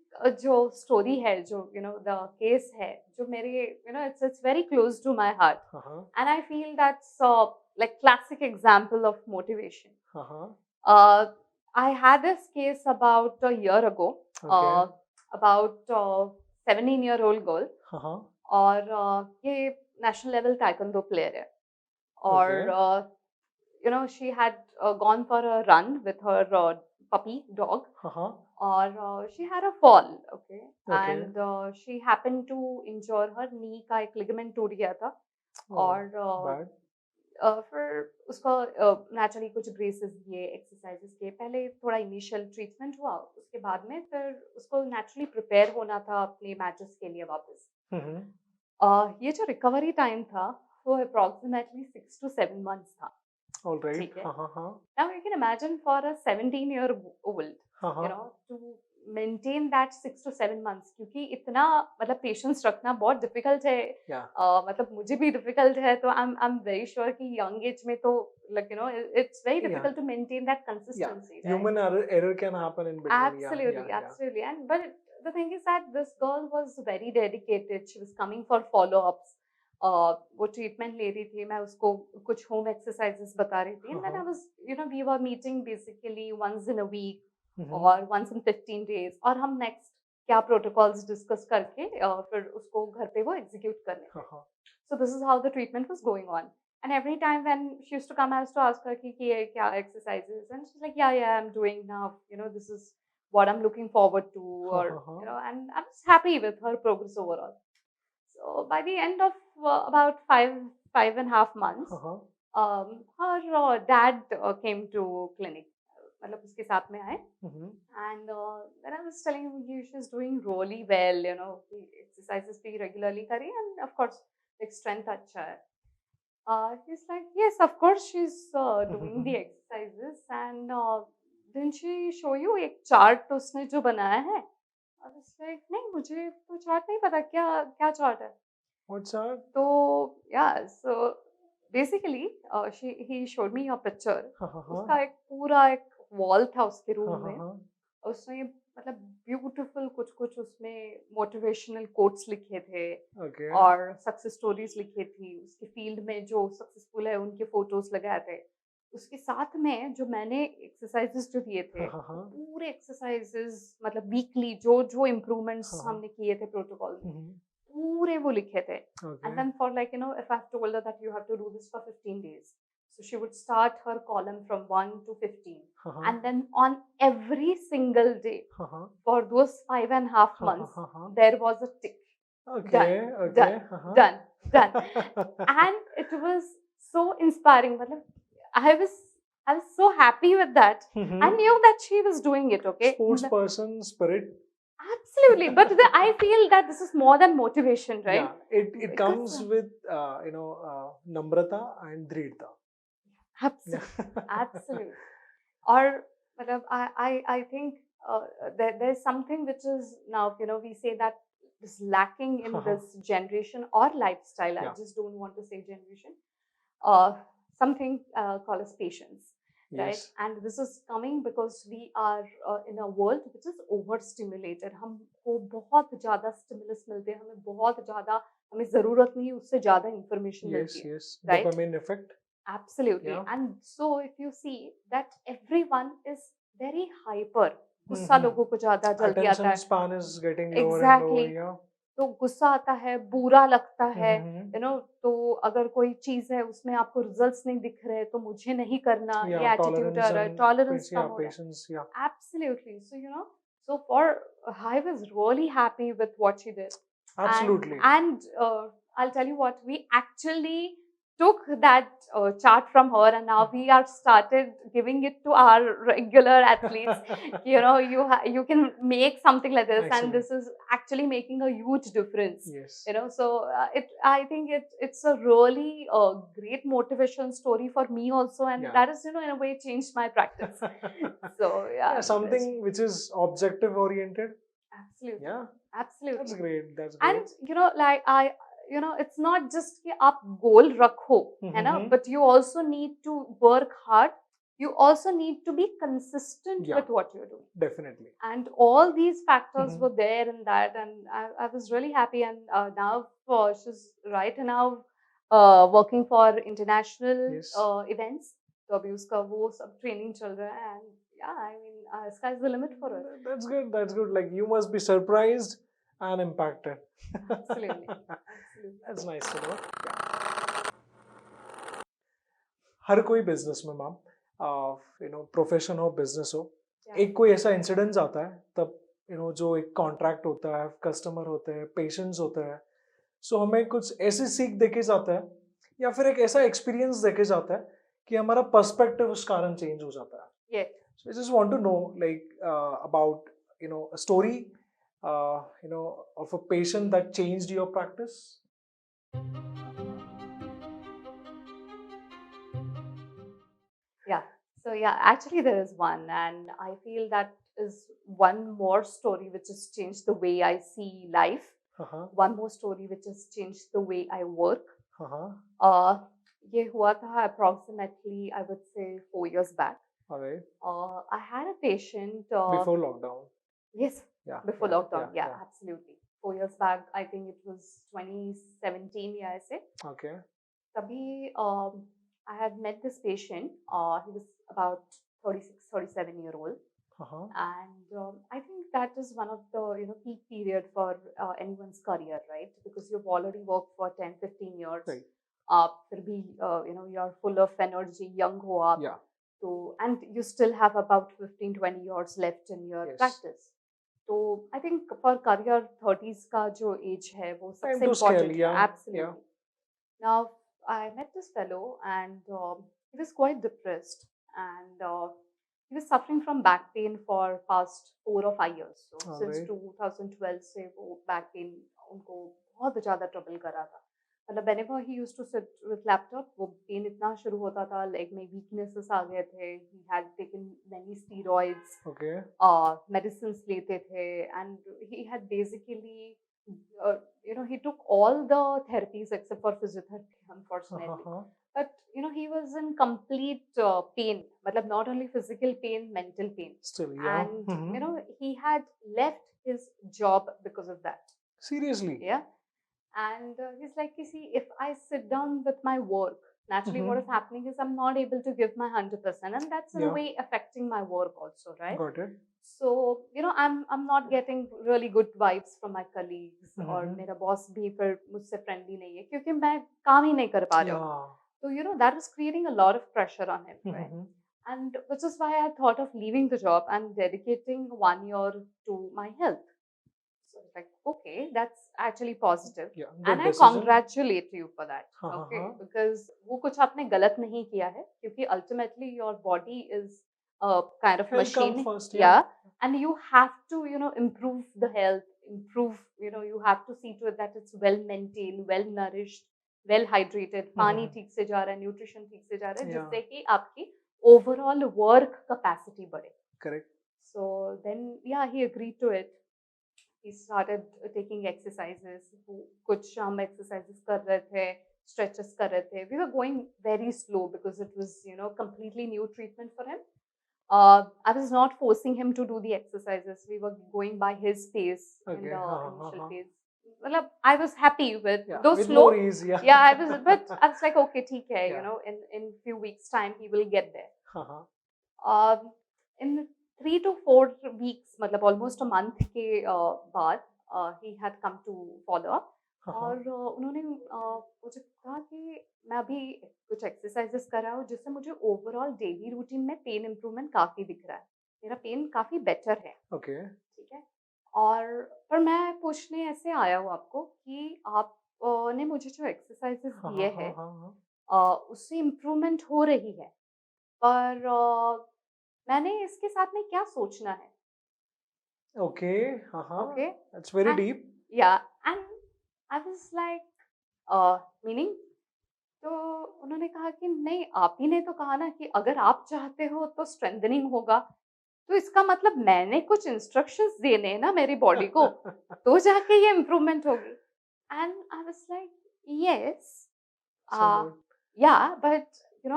जो स्टोरी है, जो यू नो द केस है, जो मेरे you know it's very close to my heart, and I feel that's like classic example of motivation. I had this case about a year ago, about 17-year-old girl, और ये national level taekwondo player है, और you know she had gone for a run with her puppy dog, और she had a fall, okay, and she happened to injure her knee का एक ligament टूट गया था, और फिर उसको नेचुरली कुछ ब्रेसेस दिए, एक्सरसाइजेस किए, पहले थोड़ा इनिशियल ट्रीटमेंट हुआ, उसके बाद में फिर उसको नेचुरली प्रिपेयर होना था अपने मैचेस के लिए वापस. ये जो रिकवरी टाइम था वो अप्रॉक्सीमेटली 6 to 7 months था. All right. ठीक है. Now you can imagine for a 17-year-old, you know, to maintain that 6 to 7 months, क्योंकि इतना मतलब पेशेंस रखना बहुत डिफिकल्ट है. मतलब मुझे भी डिफिकल्ट है, तो I'm very sure कि यंग एज में तो like you know it's very difficult to maintain that consistency. Right? Human error can happen in between. Absolutely, absolutely. And but the thing is that this girl was very dedicated. She was coming for follow-ups. वो treatment ले रही थी, मैं उसको कुछ home exercises बता रही थी, and then I was, you know, we were meeting basically once in a week और once in 15 days, और हम नेक्स्ट क्या प्रोटोकॉल्स डिस्कस करके फिर उसको घर पे वो एग्जीक्यूट करने थे. So this is how the treatment was going on, and every time when she used to come, I used to ask her कि ये क्या exercises, and she's like yeah I'm doing now, you know, this is what I'm looking forward to, or you know, and I'm just happy with her progress overall. So by the end of about 5.5 months, her dad came to clinic. मतलब उसके साथ में आए and then I was telling him she's doing really well, you know, exercises भी regularly करी and of course like strength अच्छा है. He's like, yes, of course she's doing the exercises and didn't she show you एक chart उसने जो बनाया है? I was like, नहीं मुझे तो chart नहीं पता क्या chart है? What chart? तो yeah, so basically he showed me a picture. उसका एक पूरा एक wall था उसके रूम में. उसने मतलब ब्यूटीफुल कुछ उसमें मोटिवेशनल कोट्स लिखे थे और सक्सेस स्टोरीज लिखी थी. उसके फील्ड में जो सक्सेसफुल है उनके फोटोज लगाए थे. उसके साथ में जो मैंने एक्सरसाइजेस जो दिए थे पूरे एक्सरसाइजेस मतलब वीकली जो इम्प्रूवमेंट्स हमने किए थे प्रोटोकॉल में पूरे वो लिखे थे. And then for like you know if I have told her that you have to do this for 15 days. So she would start her column from 1 to 15. And then on every single day for those 5.5 months, there was a tick. Done. And it was so inspiring. I was so happy with that. I knew that she was doing it, okay? Sports person spirit. Absolutely. But I feel that this is more than motivation, right? Yeah, it comes with, namrata and dridhta. Absolutely. Or I think there's something which is now, you know, we say that is lacking in this generation or lifestyle. I just don't want to say generation. Something called as patience, right? And this is coming because we are in a world which is overstimulated. हमको बहुत ज़्यादा stimulus मिलते हैं, हमें बहुत ज़्यादा हमें ज़रूरत नहीं है उससे ज़्यादा information मिलती है, right? Dopamine effect. Absolutely. And so if you see that everyone is very hyper. गुस्सा लोगों को ज़्यादा जल्दी आता है. Attention span is getting lower and lower. Yeah. तो गुस्सा आता है, बुरा लगता है, you know, तो अगर कोई चीज़ है उसमें आपको रिजल्ट्स नहीं दिख रहे तो मुझे नहीं करना, ये एटीट्यूड आ रहा है, टॉलरेंस कम हो रहा है. Absolutely. So you know, so I was really happy with what she did. Absolutely. And I'll tell you what, we actually took that chart from her and now we are started giving it to our regular athletes. You know, you can make something like this. Excellent. And this is actually making a huge difference. Yes. You know, so I think it's a really great motivation story for me also, and that is, you know, in a way changed my practice. So yeah, something which is objective oriented. Absolutely. Yeah, absolutely. That's great. That's great. And you know, like you know, it's not just कि आप goal रखो, है ना? But you also need to work hard. You also need to be consistent with what you're doing. Definitely. And all these factors were there in that, and I was really happy. And now she's right now working for international events. तो अभी उसका वो सब training चल रहा है, and yeah, I mean, sky's the limit for her. That's good. That's good. Like you must be surprised and impacted. Absolutely. That's nice to know. हर कोई business में मैम, यू नो, प्रोफेशन हो, business हो, एक कोई ऐसा incidence आता है तब, यू नो, जो एक कॉन्ट्रैक्ट होता है, कस्टमर होते हैं, पेशेंट्स होते हैं, सो हमें कुछ ऐसी सीख देके जाता है या फिर एक ऐसा एक्सपीरियंस देके जाता है कि हमारा पर्सपेक्टिव उस कारण चेंज हो जाता है. So I just want to know, like, about, you know, a story, you know, of a patient that changed your practice. Yeah. So yeah, actually there is one, and I feel that is one more story which has changed the way I see life. One more story which has changed the way I work. ये हुआ था approximately, I would say, 4 years back. Alright. I had a patient before lockdown. Yes. Before lockdown. Yeah, absolutely. 4 years back, I think it was 2017. Yeah, I say. Okay. Tabhi, I had met this patient. He was about 36, 37-year-old. And I think that is one of the, you know, peak period for anyone's career, right? Because you've already worked for 10, 15 years. Right. You know, you're full of energy, young ho aap. Yeah. So, and you still have about 15, 20 years left in your practice. So I think for career 30s ka jo age hai, wo sabse important. Scale, Absolutely. Now, I met this fellow and he was quite depressed, and he was suffering from back pain for past 4 or 5 years. So All since right. 2012 से वो back pain उनको बहुत ज़्यादा trouble कर रहा था. मतलब whenever he used to sit with laptop, वो pain इतना शुरू होता था, leg में weaknesses आ गए थे. He had taken many steroids, Okay. medicines लेते थे, and he had basically, he took all the therapies except for physiotherapy, unfortunately. But he was in complete pain. Matlab, not only physical pain, mental pain. Still, yeah. And he had left his job because of that. Seriously? Yeah. And he's like, you see, if I sit down with my work, naturally what is happening is I'm not able to give my 100%, and that's in a way affecting my work also, right? Got it. So I'm not getting really good vibes from my colleagues, और मेरा boss भी फिर मुझसे friendly नहीं है क्योंकि मैं काम ही नहीं कर पा रही हूँ. So that was creating a lot of pressure on him, right? And which is why I thought of leaving the job and dedicating 1 year to my health. So it's like, okay, that's actually positive. Yeah, and I decision. congratulate you for that. Okay, because वो कुछ आपने गलत नहीं किया है क्योंकि ultimately your body is a kind of Health machine. come first, yeah. And you have to, improve the health, improve, you have to see to it that it's well maintained, well nourished, well hydrated, पानी ठीक से जा रहा है, nutrition ठीक से जा रहा है, जिससे कि आपकी overall work capacity बढ़े. Correct. So then, yeah, he agreed to it. He started taking exercises. कुछ हम exercises कर रहे थे, stretches कर रहे थे. We were going very slow because it was, completely new treatment for him. I was not forcing him to do the exercises. We were going by his pace in the initial phase. Well, I was happy with those with slow. More ease, yeah. Yeah, but I was like, okay, ठीक है, in few weeks time he will get there. In 3 to 4 weeks, मतलब almost a month के बाद he had come to follow up. और उन्होंने मुझे कहा कि मैं अभी कुछ एक्सरसाइजेस कर रहा हूँ जिससे मुझे ओवरऑल डेली रूटीन में पेन इम्प्रूवमेंट काफ़ी दिख रहा है. मेरा पेन काफ़ी बेटर है. ओके. ठीक है. और पर मैं पूछने ऐसे आया हूँ आपको कि आप ने मुझे जो एक्सरसाइजेस दिए हैं उससे इम्प्रूवमेंट हो रही है, पर मैंने इसके साथ में क्या सोचना है. Okay. Okay. That's very deep. Yeah, and I was like, meaning? तो उन्होंने कहा कि नहीं, आप ही ने तो कहा ना कि अगर आप चाहते हो तो स्ट्रेंथनिंग होगा, तो इसका मतलब मैंने कुछ इंस्ट्रक्शंस देने हैं ना मेरी बॉडी को, तो जाके ये इम्प्रूवमेंट होगी. And I was like, yes, yeah, but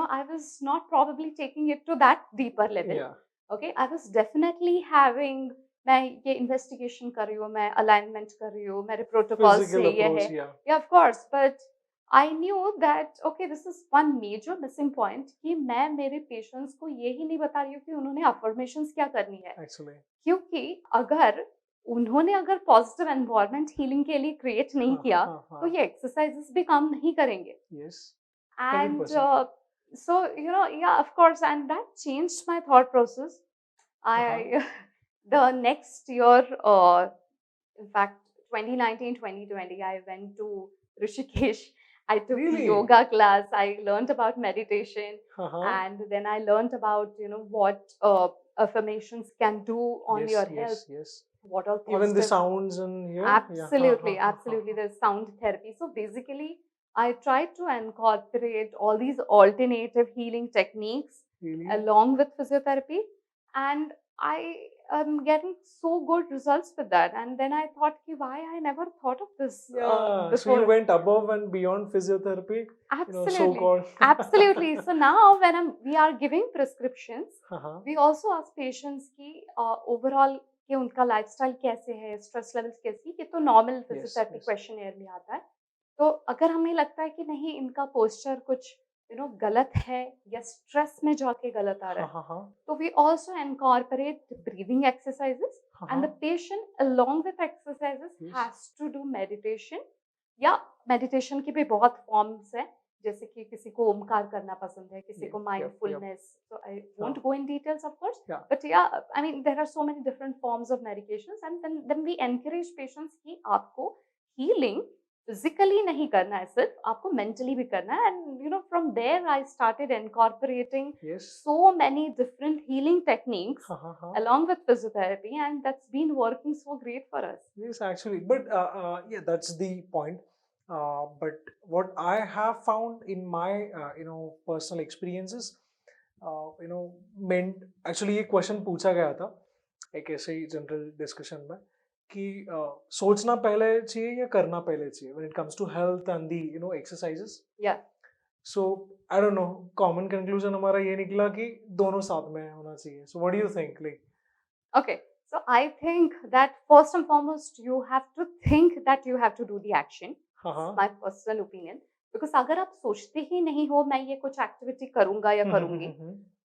I was not probably taking it to that deeper level. Yeah. Okay, I was definitely having, मैं ये इन्वेस्टिगेशन कर रही हूँ, मैं अलाइनमेंट कर रही हूँ, मेरे प्रोटोकॉल से ये है. Yeah, of course, but I knew that okay, this is one major missing point कि मैं मेरे पेशेंट्स को ये ही नहीं बता रही हूँ कि उन्होंने अफर्मेशंस क्या करनी है. Actually. क्योंकि अगर पॉजिटिव एनवायरनमेंट हीलिंग के लिए क्रिएट नहीं किया तो ये एक्सरसाइजेस भी काम नहीं करेंगे. Yes. And so yeah, of course, and that changed my thought process. I the next year, in fact 2019-2020, I went to Rishikesh. I took yoga class. I learned about meditation, and then I learned about what affirmations can do on your health. Yes. What all even the sounds and absolutely. There's sound therapy. So basically, I tried to incorporate all these alternative healing techniques along with physiotherapy, and I am getting so good results with that. And then I thought, why I never thought of this before. So you went above and beyond physiotherapy. Absolutely. So-called. Absolutely. So now when we are giving prescriptions, we also ask patients ki overall कि उनका lifestyle कैसे है, stress levels कैसी, ये तो normal physiotherapy क्वेश्चनएयर में आता है. तो अगर हमें लगता है कि नहीं इनका पोस्चर कुछ गलत है या स्ट्रेस में जाके गलत आ रहा है, तो we also incorporate breathing exercises, and the patient along with exercises has to do meditation. या मेडिटेशन की भी बहुत फॉर्म्स है, जैसे कि किसी को ओमकार करना पसंद है, किसी को mindfulness. So I won't go in details, of course, but yeah, I mean there are so many different forms of medications, and then we encourage patients कि आपको healing फिजिकली नहीं करना है सिर्फ, आपको मेंटली भी करना है. And you know from there I started incorporating Yes. so many different healing techniques Uh-huh. along with physiotherapy, and that's been working so great for us. Yes, actually, but yeah, that's the point. But what I have found in my personal experiences, meant actually ये question पूछा गया था एक ऐसे ही general discussion में कि सोचना पहले चाहिए या करना पहले चाहिए when it comes to health and the exercises. Yeah. So I don't know, common conclusion हमारा ये निकला कि दोनों साथ में होना चाहिए. So what do you think? Like, Okay, so I think that first and foremost you have to think that you have to do the action. हाँ My personal opinion. Because अगर आप सोचते ही नहीं हो मैं ये कुछ एक्टिविटी करूंगा या करूंगी,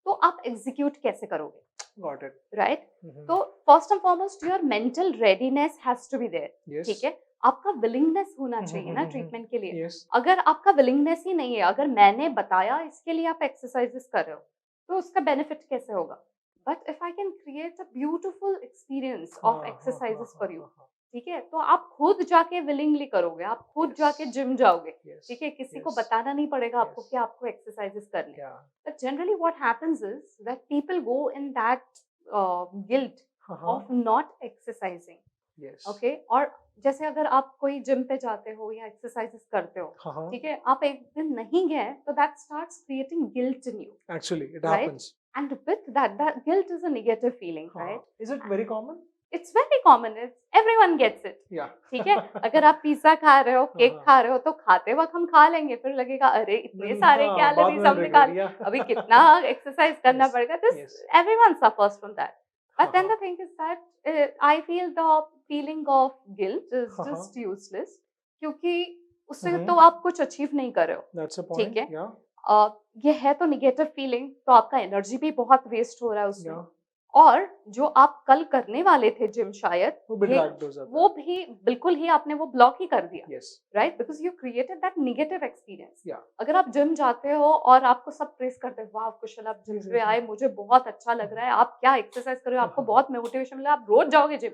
तो आप एग्जीक्यूट कैसे करोगे? Got it. राइट? तो first and foremost your mental readiness has to be there. Yes. ठीक है, आपका विलिंगनेस होना चाहिए ना ट्रीटमेंट के लिए. Yes. अगर आपका विलिंगनेस ही नहीं है, अगर मैंने बताया इसके लिए आप एक्सरसाइजेस कर रहे हो, तो उसका बेनिफिट कैसे होगा? But if I can create a beautiful experience of exercises for you, ठीक है, तो आप खुद जाके विलिंगली करोगे, आप खुद Yes. जाके जिम जाओगे. Yes. ठीक है, किसी को Yes. बताना नहीं पड़ेगा आपको Yes. कि आपको एक्सरसाइजेस करनी है. Yeah. But generally what happens is that people go in that guilt of not exercising. Yes. Okay, और जैसे अगर आप कोई जिम पे जाते हो या एक्सरसाइजेस करते हो, ठीक है, आप एक दिन नहीं गए तो that starts creating guilt in you. Actually, it Right? happens. And with that guilt is a negative feeling, right? Is it very common? It's very common. Everyone gets it. Yeah. ठीक है, अगर आप पिज्जा खा रहे हो, cake हाँ. खा रहे हो, तो खाते वक्त हम खा लेंगे, फिर लगेगा अरे इतने सारे हाँ, कैलोरीज बाद में हम निकाल, regret, yeah. अभी कितना एक्सरसाइज करना Yes. पड़ेगा. This Yes. everyone suffers from that. But then हाँ. the thing is that I feel the feeling of guilt is हाँ. just useless, क्योंकि उससे हम्म. तो आप कुछ अचीव नहीं कर रहे हो. That's a point. ठीक है. Yeah. ये है तो निगेटिव फीलिंग, तो आपका एनर्जी भी बहुत वेस्ट हो रहा है उसमें. Yeah. और जो आप कल करने वाले थे जिम शायद, वो भी dragged हो जाता है. वो भी बिल्कुल ही आपने वो ब्लॉक ही कर दिया. Yes. Right, because you created that negative experience. Yeah. अगर आप जिम जाते हो और आपको सब प्रेस करते हैं, वाह कुशल आप जिम पे आए, मुझे बहुत अच्छा लग रहा है, आप क्या एक्सरसाइज कर रहे हो, आपको बहुत मोटिवेशन मिला, आप रोज जाओगे gym,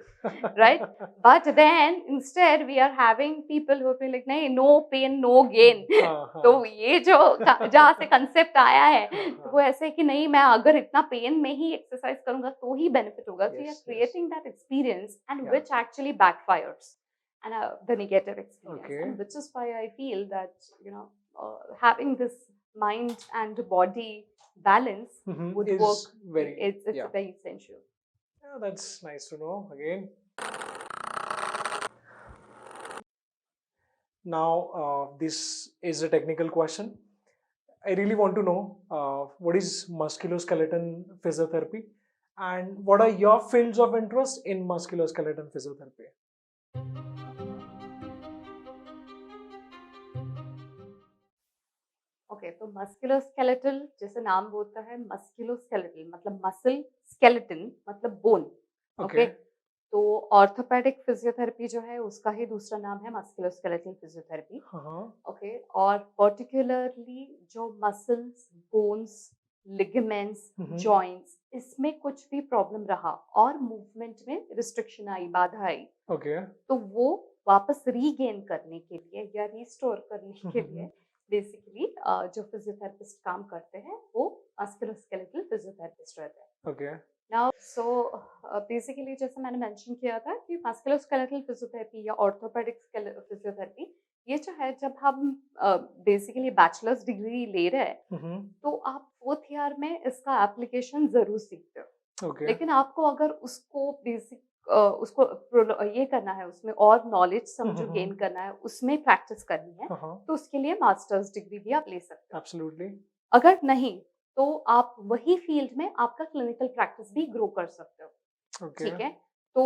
right? But then instead we are having people who feel like नहीं, नो पेन नो गेन. तो ये जो जहाँ से कंसेप्ट आया है, तो वो ऐसे कि नहीं, मैं अगर इतना पेन में ही एक्सरसाइज करूंगा तो ही बेनिफिट होगा. So you are creating that experience, and Yeah. which actually backfires, and the negative experience. Okay. And which is why I feel that having this mind and body balance would Is work. very. It's Yeah. very essential. Yeah, that's nice to know. Again. Now, this is a technical question. I really want to know what is musculoskeletal physiotherapy, and what are your fields of interest in musculoskeletal physiotherapy? Okay, तो musculoskeletal जैसे नाम बोलता है, musculoskeletal मतलब muscle, skeleton मतलब bone. Okay. तो orthopaedic physiotherapy जो है उसका ही दूसरा नाम है मस्कुलोस्केलेटल फिजियोथेरेपी. ओके, और पर्टिकुलरली जो मसल्स, बोन्स, लिगामेंट्स, जॉइंट्स, इसमें कुछ भी प्रॉब्लम रहा और मूवमेंट में रिस्ट्रिक्शन आई, बाधा आई, Okay. तो वो वापस रीगेन करने के लिए या रिस्टोर करने के लिए बेसिकली जो फिजियोथेरेपिस्ट काम करते हैं वो मस्कुलोस्केलेटल फिजियोथेरेपिस्ट रहते हैं. Okay. Now, so basically जैसे मैंने मेंशन किया था कि मस्कुलोस्केलेटल फिजियोथेरेपी या ऑर्थोपेडिक फिजियोथेरेपी, ये जो है जब हम बेसिकली बैचलर्स डिग्री ले रहे हैं, तो आप 4th ईयर में इसका एप्लीकेशन जरूर सीखते हो. Okay. लेकिन आपको अगर उसको बेसिक उसको ये करना है, उसमें और नॉलेज समझो गेन करना है, उसमें प्रैक्टिस करनी है, तो उसके लिए मास्टर्स डिग्री भी आप ले सकते हो. Absolutely. अगर नहीं तो आप वही फील्ड में आपका क्लिनिकल प्रैक्टिस भी ग्रो कर सकते हो. Okay. ठीक है, तो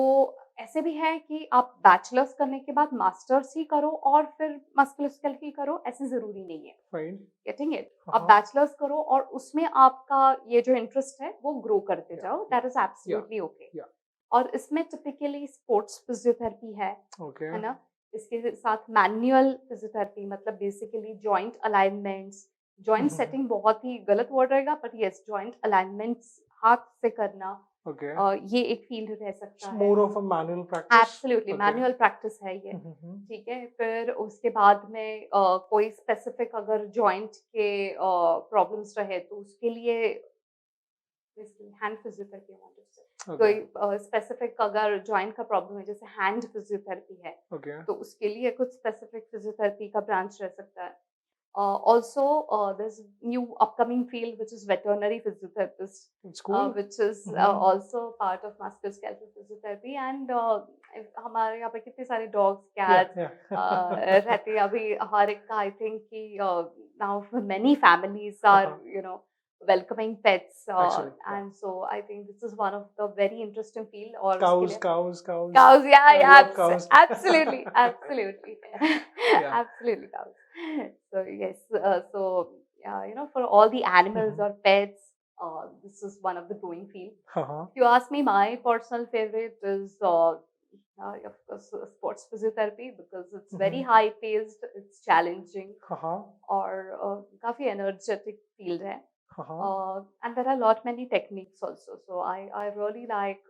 ऐसे भी है कि आप बैचलर्स करने के बाद मास्टर्स ही करो और फिर मस्कुलोस्केलेटल करो, ऐसे जरूरी नहीं है. Fine. Getting it? आप बैचलर्स करो और उसमें आपका ये जो इंटरेस्ट है वो ग्रो करते जाओ. That is absolutely okay. Yeah. और इसमें टिपिकली स्पोर्ट्स फिजियोथेरेपी है Okay. ना. इसके साथ मैनुअल फिजियोथेरेपी मतलब basically joint alignments, joint setting बहुत ही गलत वर्ड रहेगा, बट यस, जॉइंट अलाइनमेंट्स हाथ से करना, Okay. ये एक फील्ड रह सकता It's है. more of a manual practice. Absolutely Okay. Manual practice है ये. ठीक है. फिर उसके बाद में कोई स्पेसिफिक अगर जॉइंट के प्रॉब्लम्स रहे तो उसके लिए हैंड फिजियोथेरेपी Okay. कोई स्पेसिफिक अगर जॉइंट का प्रॉब्लम है जैसे हैंड फिजियोथेरेपी है Okay. तो उसके लिए कुछ स्पेसिफिक फिजियोथेरेपी का ब्रांच रह सकता है. Also, there's new upcoming field which is veterinary physiotherapist, It's cool. which is Mhm. also part of musculoskeletal physiotherapy. And हमारे यहाँ पे कितने सारे dogs, Yeah, cats yeah. रहते हैं. अभी हर एक का I think कि now many families are welcoming pets, Actually, yeah. and so I think this is one of the very interesting field. और उसके Cows, लिए cows, cows. cows, yeah, I yeah, love cows. absolutely, absolutely, Yeah. absolutely cows. So yes, for all the animals Mhm. or pets, this is one of the growing field. Uh-huh. If you ask me, my personal favorite is of course sports physiotherapy because it's very Mhm. high paced, it's challenging, Uh-huh. और काफी energetic field है. Uh-huh. And there are lot many techniques also. So I really like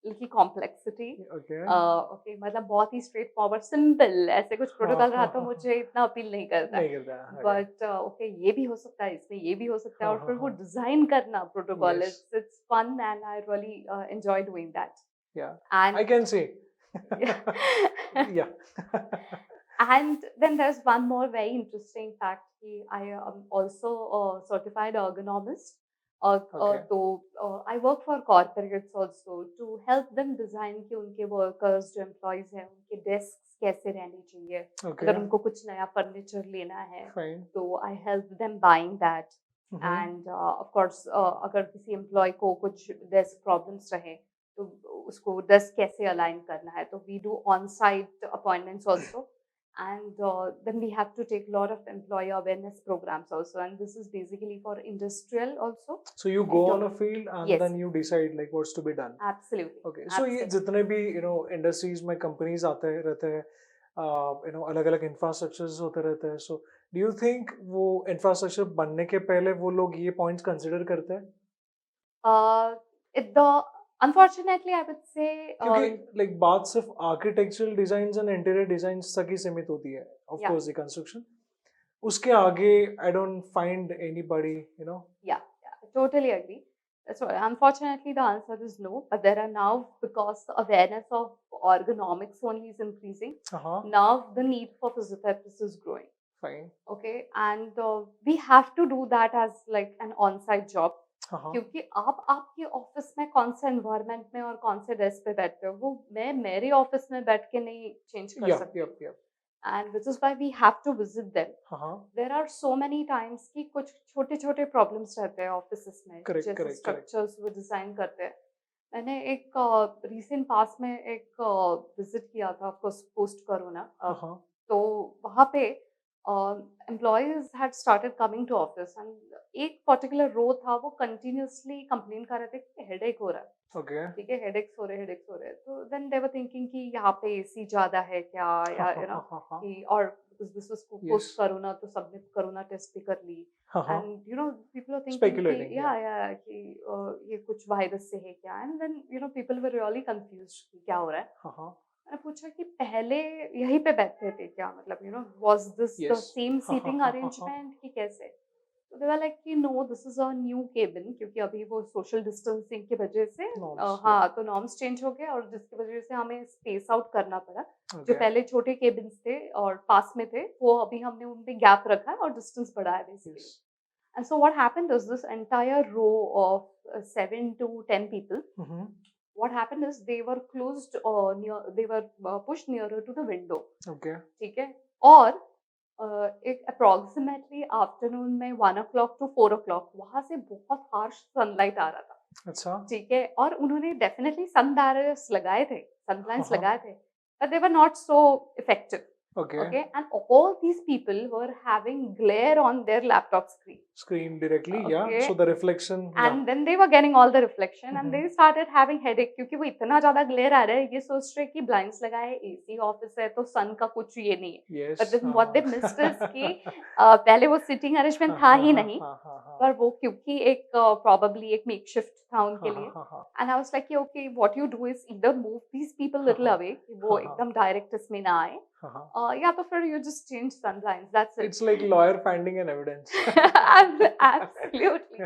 little complexity. Okay. Okay, मतलब बहुत ही straight forward, simple ऐसे कुछ protocol रहा तो हाँ, मुझे इतना अपील नहीं करता. नहीं करता है. Okay. But okay, ये भी हो सकता है, इसमें ये भी हो सकता है और हाँ, फिर वो हाँ. डिजाइन करना protocol, Yes. it's fun and I really enjoy doing that. Yeah. And I can see. yeah. Yeah. And then there's one more very interesting fact. I am also a certified ergonomist. Okay. So I work for corporates also to help them design कि उनके workers जो employees हैं उनके desks कैसे रहने चाहिए. Okay. अगर उनको कुछ नया furniture लेना है Fine. तो I help them buying that. Mhm. And of course अगर किसी employee को कुछ desk problems रहे तो उसको desk कैसे align करना है. तो we do on-site appointments also. And then we have to take a lot of employee awareness programs also, and this is basically for industrial also. So you go on a Internal. field and Yes. then you decide like what's to be done. Absolutely. Okay. So ये जितने भी industries में companies आते रहते हैं, अलग-अलग infrastructures होते रहते हैं. So do you think वो infrastructure बनने के पहले वो लोग ये points consider करते हैं? Unfortunately, I would say क्योंकि like बात सिर्फ architectural designs and interior designs तक ही सीमित होती है. Of Yeah. course, the construction. उसके आगे I don't find anybody, Yeah, I totally agree. That's why, unfortunately, the answer is no. But there are now, because the awareness of ergonomics only is increasing, Uh-huh. now the need for physiotherapists is growing. Fine. Okay, and we have to do that as like an on-site job. Uh-huh. क्योंकि आप आपके office में कौन से environment में और कौन से डेस्क पे बैठते हो वो मैं मेरे ऑफिस में बैठ के नहीं चेंज कर सकती. Yep. And which is why we have to visit them. Uh-huh. There are so many times कि कुछ छोटे छोटे प्रॉब्लम्स रहते हैं ऑफिस में जैसे स्ट्रक्चर्स वो डिजाइन करते हैं. मैंने एक रिसेंट पास में एक विजिट किया था ऑफ कोर्स पोस्ट कोरोना. तो वहाँ पे employees had started coming to office and एक पर्टिकुलर रो था वो कंटिन्यूसली कंप्लेन कर रहे थे कि हेडेक हो रहा है. Okay. ठीक है, हेडेक्स हो रहे. तो देन दे वर थिंकिंग कि यहाँ पे एसी ज्यादा है क्या या कि और दिस वाज पोस्ट कोरोना तो सबने कोरोना टेस्ट भी कर ली एंड पीपल आर थिंकिंग कि या कि ये कुछ वायरस से है क्या. And then people were really confused कि क्या हो रहा है. मैंने पूछा कि पहले यहीं पे बैठते थे क्या, मतलब was this the same seating arrangement कि कैसे. तो दे वर लाइक कि no this is a new cabin क्योंकि अभी वो सोशल डिस्टेंसिंग की वजह से तो नॉर्म्स चेंज हो गए और जिसकी वजह से हमें स्पेस आउट करना पड़ा. जो पहले छोटे केबिन्स थे और पास में थे वो अभी हमने उनमें गैप रखा है और डिस्टेंस बढ़ाया basically. And so what happened is this entire row of 7 to 10 people. What happened is they were closed they were pushed nearer to the window. Okay. ठीक है. और एक अप्रोक्सीमेटली आफ्टरनून में 1 o'clock to 4 o'clock वहां से बहुत harsh sunlight आ रहा था. अच्छा. ठीक है. और उन्होंने डेफिनेटली सन बैरियर्स लगाए थे, सनब्लाइंड्स लगाए थे, but they were not so effective. Okay. Okay, and all these people were having glare on their laptop screen. Screen directly, yeah. Okay. So the reflection, yeah. And then they were getting all the reflection and they started having headache क्योंकि वो इतना ज़्यादा glare आ रहा है, ये सोच रहे कि blinds लगाए, AC office है तो sun का कुछ ये नहीं है. Yes. But then what they missed is कि पहले वो sitting arrangement था ही नहीं, पर वो क्योंकि एक probably एक makeshift था उनके लिए. And I was like कि okay, what you do is either move these people little away कि वो एकदम direct इसमें ना आए. या तो फिर you just change sun blinds. That's it. It's like lawyer finding an evidence. Absolutely.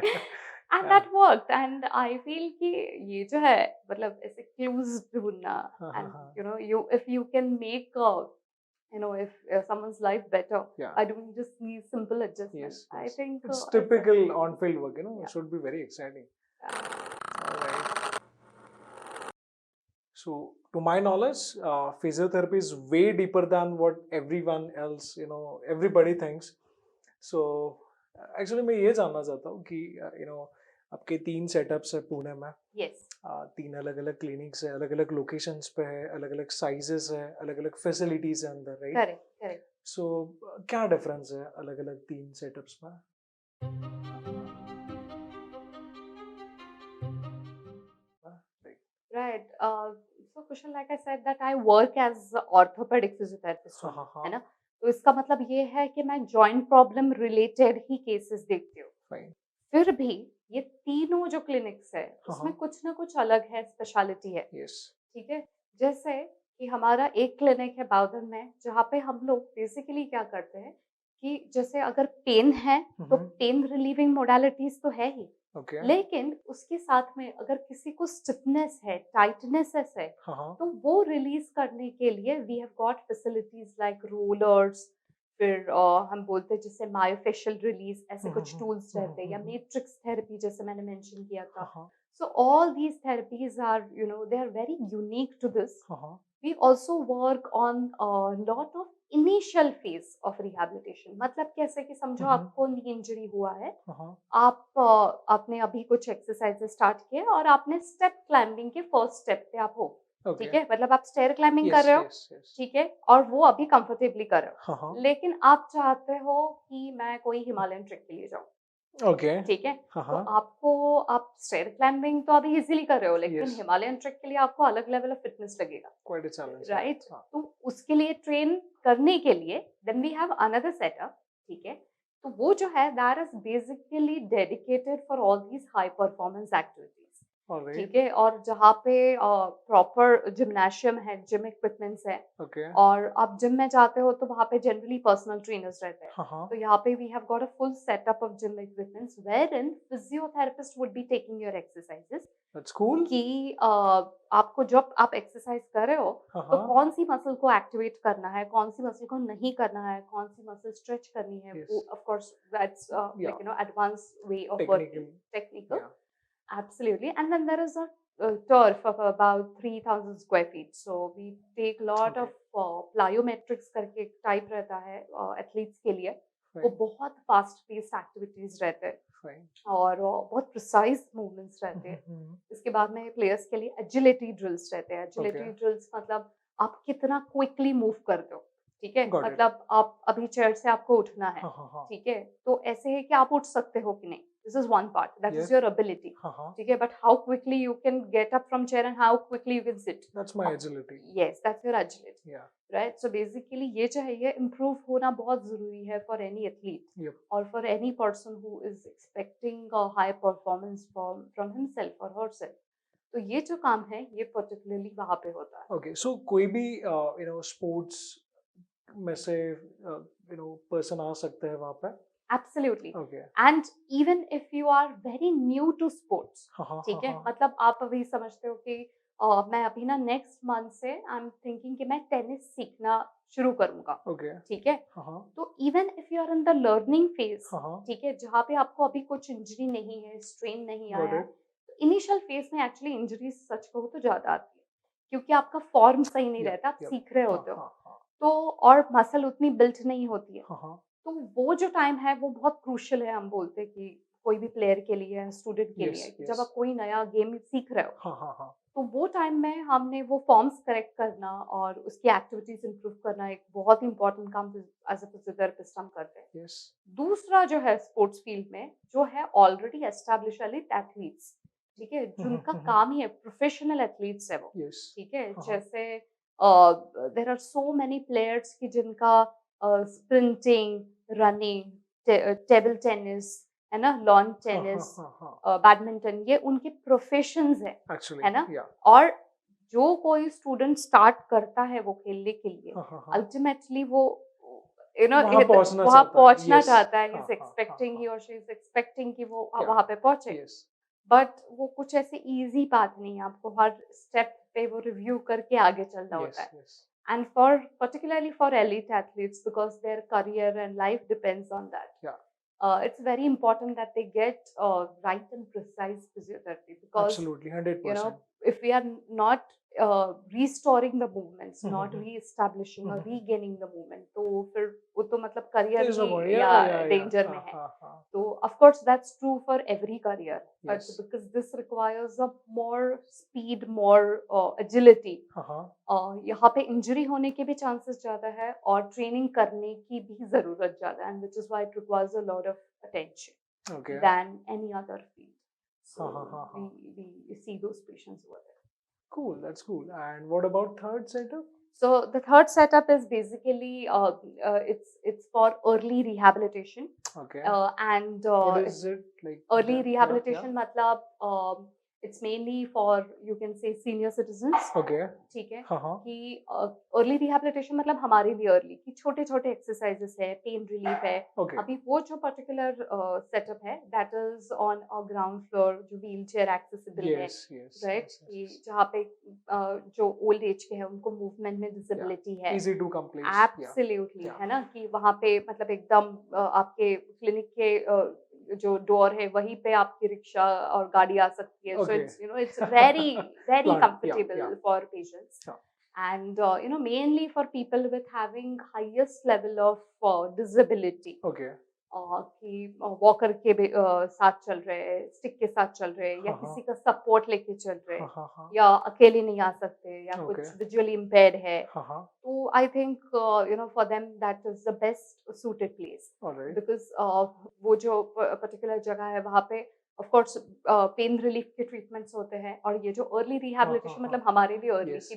And that worked. And I feel कि ये जो है मतलब ऐसे clues ढूंढना and you know if you can make you know if someone's life better by doing just these simple adjustments. Yes. I think it's typical on-field work. You know, it should be very exciting. All right. So, to my knowledge, physiotherapy is way deeper than what everyone else, you know, everybody thinks. So, actually, मैं ये जानना चाहता हूँ कि you know, आपके 3 setups है पुणे में. Yes. 3 अलग-अलग clinics है, अलग-अलग locations पे है, अलग-अलग sizes है, अलग-अलग facilities है अंदर, right? Correct. So, क्या difference है अलग-अलग 3 setups में? Right. So Kushal, like I said that I work as orthopedic physiotherapist, है ना? तो इसका मतलब ये है कि मैं joint problem related ही cases देखती हूँ. Fine. फिर भी ये तीनों जो clinics है, उसमें कुछ ना कुछ अलग है, speciality है. Yes. ठीक है? जैसे कि हमारा एक clinic है बाउधन में, जहाँ पे हम लोग basically क्या करते हैं कि जैसे अगर pain है, तो pain relieving modalities तो है ही. Okay. लेकिन उसके साथ में अगर किसी को स्टिफनेस है, टाइटनेस है, तो वो रिलीज करने के लिए we have got facilities like rollers, फिर हम बोलते हैं जैसे मायोफेशियल रिलीज, ऐसे कुछ टूल्स रहते हैं, या मैट्रिक्स थेरेपी जैसे मैंने मेंशन किया था. So all these therapies are you know they are very unique to this. We also work on a lot of initial phase of rehabilitation. मतलब कैसे कि समझो आपको नी इंजरी हुआ है, आपने अभी कुछ एक्सरसाइजेस स्टार्ट किए और आपने स्टेप क्लाइंबिंग के फर्स्ट स्टेप पे आप हो. ठीक है, मतलब आप स्टेयर क्लाइंबिंग कर रहे हो. ठीक है, और वो अभी कंफर्टेबली कर रहे हो. लेकिन आप चाहते हो कि मैं कोई हिमालयन ट्रिप के लिए जाऊँ. ठीक है, तो आपको आप स्टेयर क्लाइंबिंग तो अभी इजीली कर रहे हो, लेकिन हिमालयन ट्रेक के लिए आपको अलग लेवल ऑफ फिटनेस लगेगा. Quite a challenge. राइट. तो उसके लिए ट्रेन करने के लिए then we have another setup. ठीक है, तो वो जो है that is basically dedicated for all these high performance activities. ठीक है, और जहाँ पे प्रॉपर जिम्नाशियम है, जिम इक्विपमेंट्स है, और आप जिम में जाते हो तो वहाँ पे जनरली पर्सनल ट्रेनर्स रहते हैं. तो यहाँ पे we have got a full setup of gym equipments wherein physiotherapist would be taking your exercises. That's cool. कि आपको जब आप एक्सरसाइज कर रहे हो तो कौन सी मसल को एक्टिवेट करना है, कौन सी मसल को नहीं करना है, कौन सी मसल स्ट्रेच करनी है. Of course that's like you no advance way of working, technical. Absolutely. And then there is a turf of about 3,000 square feet. So we take lot of plyometrics करके एक type रहता है athletes के लिए. वो बहुत फास्ट पेस्ड एक्टिविटीज रहते हैं और बहुत प्रिसाइज मूवमेंट्स रहते हैं. इसके बाद में प्लेयर्स के लिए एजिलिटी ड्रिल्स रहते हैं. एजिलिटी ड्रिल्स मतलब आप कितना क्विकली मूव करते हो. ठीक है, मतलब आप अभी चेयर से आपको उठना है. ठीक है, तो ऐसे है कि आप उठ सकते हो कि नहीं. This is one part. That is your ability. Okay, but how quickly you can get up from chair and how quickly you can sit. That's my agility. Yes, that's your agility. Yeah. Right. So basically, ये जो है ये improve होना बहुत जरूरी है for any athlete. Yep. or for any person who is expecting a high performance from himself or herself. तो ये जो काम है ये particularly वहाँ पे होता है. Okay, so कोई भी you know sports में से you know person आ सकते हैं वहाँ पे. Absolutely. Okay. And even if you are very new to sports, ठीक है, मतलब आप अभी समझते हो कि मैं अभी ना नेक्स्ट मंथ से आई एम थिंकिंग कि मैं टेनिस सीखना शुरू करूंगा. ठीक है, तो even if you are in the learning phase, ठीक है, जहाँ पे आपको अभी कुछ इंजरी नहीं है, स्ट्रेन नहीं आया है, तो इनिशियल फेज में एक्चुअली इंजरी सच कहूँ तो ज्यादा आती है क्योंकि आपका फॉर्म सही नहीं रहता, आप सीख रहे होते हो. तो और मसल उतनी बिल्ट नहीं होती है. तो वो जो टाइम है वो बहुत क्रूशियल है. हम बोलते हैं कि कोई भी प्लेयर के लिए, स्टूडेंट के लिए, जब आप कोई नया गेम सीख रहे हो, तो वो टाइम में हमने वो फॉर्म्स करेक्ट करना और उसकी एक्टिविटीज इंप्रूव करना एक बहुत इंपॉर्टेंट काम एज अ फिजियोथेरेपिस्ट हम करते हैं। Yes. दूसरा जो है स्पोर्ट्स फील्ड में जो है ऑलरेडी एस्टैब्लिश एथलीट्स, ठीक है, जिनका काम ही है, प्रोफेशनल एथलीट्स है वो, Yes. ठीक है, हाँ। जैसे there are so many players की जिनका स्प्रिंटिंग, रनिंग, टेबल टेनिस, है ना, लॉन टेनिस, बैडमिंटन, ये उनके प्रोफेशंस है Actually, ना। yeah. और जो कोई स्टूडेंट स्टार्ट करता है वो खेलने के लिए, अल्टीमेटली वो वहाँ पहुँचना वहाँ चाहता है। पहुँचना Yes. चाहता है, हाँ, इज हाँ, एक्सपेक्टिंग, हाँ, ही और शी इज एक्सपेक्टिंग कि वो Yeah. वहाँ पे पहुँचे। Yes. बट वो कुछ ऐसे इजी पाथ नहीं है, आपको हर स्टेप पे वो रिव्यू करके आगे चलना Yes. होता है। Yes. And for particularly for elite athletes, because their career and life depends on that. Yeah. It's very important that they get right and precise physiotherapy, because Absolutely, 100%. if we are not restoring the movements, not Mhm. re-establishing or Mhm. regaining the movement, तो फिर वो तो मतलब career There is no point. He Yeah, yeah, yeah. danger में है। हाँ. So of course that's true for every career, but Yes. because this requires a more speed, more agility, हाँ. यहाँ पे इंजरी होने के भी चांसेस ज्यादा है और ट्रेनिंग करने की भी जरूरत ज्यादा है, and which is why it requires a lot of attention Okay. than any other field. So हाँ. we see those patients over there. Cool, that's cool. And what about third setup? So the third setup is basically it's for early rehabilitation. Okay. And What is it like? early Yeah, rehabilitation yeah. मतलब it's mainly for, you can say, senior citizens. Okay. ठीक है, हाँ. कि early rehabilitation मतलब हमारे लिए early कि छोटे छोटे एक्सरसाइजेस है, पेन रिलीफ है। Okay. अभी वो जो पर्टिकुलर सेटअप है that is on a ground floor, जो व्हील चेयर एक्सेसिबल है, Yes, yes. राइट, yes, कि yes. जहाँ पे जो ओल्ड एज के हैं उनको मूवमेंट में डिसेबिलिटी है। Easy to complete. Absolutely, Yeah. है ना, कि वहाँ पे मतलब एकदम आपके क्लिनिक के जो डोर है वहीं पे आपकी रिक्शा और गाड़ी आ सकती है। सो Okay. It's it's very very Planned. comfortable Yeah. for patients. Yeah. And mainly for people with having highest level of disability, Okay. कि वॉकर के साथ चल रहे हैं, स्टिक के साथ चल रहे हैं, या हाँ, किसी का सपोर्ट लेके चल रहे हैं, हाँ. या अकेले नहीं आ सकते, या Okay. कुछ विजुअली इम्पेयर्ड है, हाँ. तो I think for them that is the best suited place, Alright. Because वो जो पर्टिकुलर जगह है वहाँ पे ऑफ कोर्स पेन रिलीफ के ट्रीटमेंट्स होते हैं, और ये जो अर्ली रिहैबिलिटेशन मतलब हमारे लिए अर्ली Yes. कि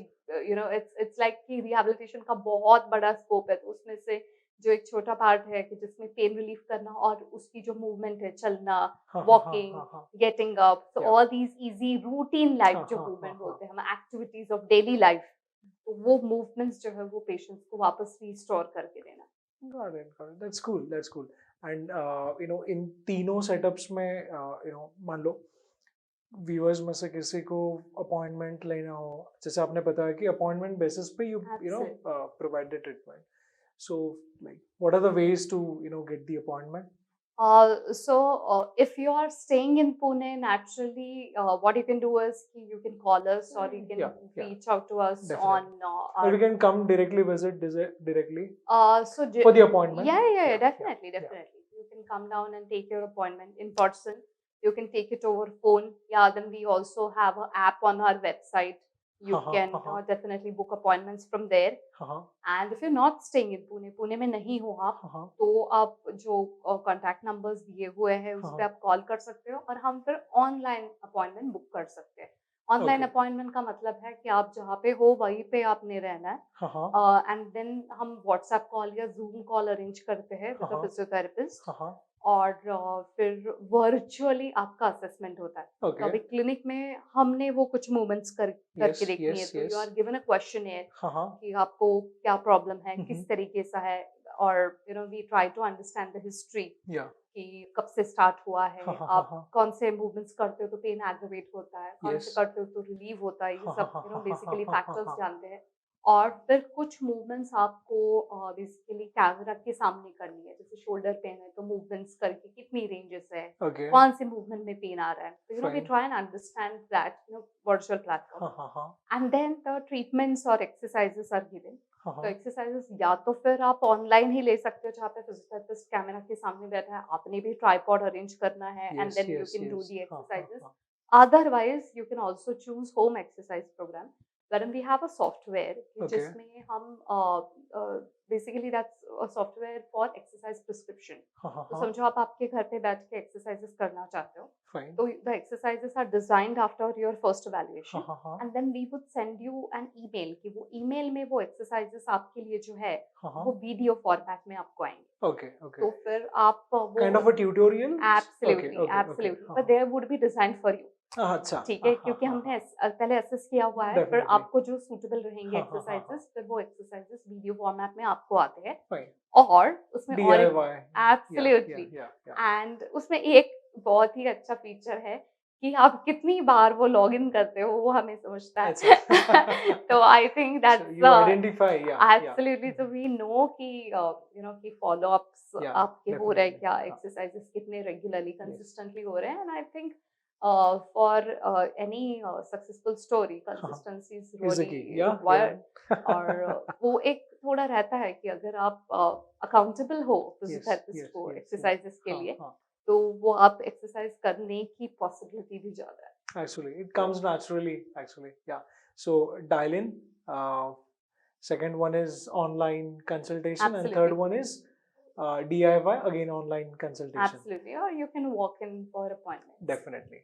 इट्स लाइक कि रिहैबिलिटेशन का बहुत बड़ा स्कोप है, तो उसमें से जो एक छोटा पार्ट है कि जिसमें पेन रिलीफ करना और उसकी जो मूवमेंट है, चलना, walking, getting up, so all these easy routine life जो मूवमेंट बोलते हैं हम, एक्टिविटीज ऑफ डेली लाइफ, तो वो मूवमेंट्स जो है वो पेशेंट्स को वापस रिस्टोर करके देना। Got it. That's cool. That's cool. And in तीनों setups में मान लो viewers में से किसी को appointment लेना हो, जैसे आपने बताया कि appointment basis पे you provide the treatment. So like what are the ways to get the appointment? If you are staying in Pune, naturally, what you can do is you can call us, or you can reach out to us. Definitely. on Or we can come directly, visit directly so for the appointment. Yeah, definitely. You can come down and take your appointment in person. You can take it over phone. Yeah, then we also have an app on our website. You can definitely book appointments from there. And if you're not staying in Pune में नहीं हो आप, तो आप जो contact numbers दिए हुए हैं उस पे आप कॉल कर सकते हो, और हम फिर ऑनलाइन अपॉइंटमेंट बुक कर सकते हैं। ऑनलाइन अपॉइंटमेंट का मतलब है कि आप जहाँ पे हो वहीं पे आपने रहना है, एंड देन हम व्हाट्सएप कॉल या जूम कॉल अरेंज करते हैं विद अ फिजियोथेरेपिस्ट, और फिर वर्चुअली आपका असेसमेंट होता है। तो अभी क्लिनिक में हमने वो कुछ मूवमेंट्स करके देखनी है, तो यू आर गिवन अ क्वेश्चनएयर कि आपको क्या प्रॉब्लम है, किस तरीके सा है, और we try to understand the history कि कब से स्टार्ट हुआ है, आप कौन से मूवमेंट्स करते हो तो पेन एग्रीवेट होता है, कौन से करते हो तो रिलीव होता है, ये सब बेसिकली फैक्टर्स जानते हैं। और फिर कुछ मूवमेंट्स आपको बेसिकली कैमरा के सामने करनी है, जैसे शोल्डर पेन है तो मूवमेंट्स करके कितनी रेंजेस है, कौन से मूवमेंट में पेन आ रहा है, तो we try and understand that virtual platform, and then the treatments और एक्सरसाइजेस आर गिवन। तो एक्सरसाइजेस या तो फिर आप ऑनलाइन ही ले सकते हो, जहाँ पे फिजियोथेरेपिस्ट कैमरा के सामने बैठा है, आपने भी ट्राइपॉड अरेंज करना है, and then you can do the exercises. otherwise you can also choose home exercise program wherein we have a software कि Okay. जिसमें हम basically that's a software for exercise prescription. तो समझो आप आपके घर पे बैठ के exercises करना चाहते हो Fine. तो the exercises are designed after your first evaluation हाँ. and then we would send you an email कि वो email में वो exercises आपके लिए जो है हाँ. वो video format में आपको आएंगे Okay. तो फिर आप वो Kind of a tutorial? absolutely Okay. absolutely but they would be designed for you अच्छा. ठीक है क्योंकि हमने पहले असेस किया हुआ है फिर Definitely. आपको जो सूटेबल रहेंगे हाँ. एक्सरसाइजेस फिर वो एक्सरसाइजेस वीडियो फॉर्मेट में आपको आते हैं Fine. और उसमें और DIY. Absolutely Yeah. एंड उसमें एक बहुत ही अच्छा फीचर है कि आप कितनी बार वो लॉग इन करते हो वो हमें समझता है अच्छा. तो I think So that's you identify, yeah. Absolutely तो वी नो कि कि फॉलो अप्स Yeah, आपके हो रहे हैं definitely. क्या हाँ. एक्सरसाइजेस कितने रेगुलरली Yes. कंसिस्टेंटली हो रहे हैं and I think for any successful story consistency is Is the key. Really Yeah. Required और वो एक थोड़ा रहता है कि अगर आप अकाउंटेबल हो फिजियोथेरेपिस्ट को एक्सरसाइजेस के लिए हाँ. तो वो आप एक्सरसाइज करने की पॉसिबिलिटी भी ज्यादा है Actually, it comes naturally. Actually, yeah. So dial in. Second one is online consultation, and Absolutely. third one is DIY, again online consultation. Absolutely, or you can walk in for appointments. Definitely.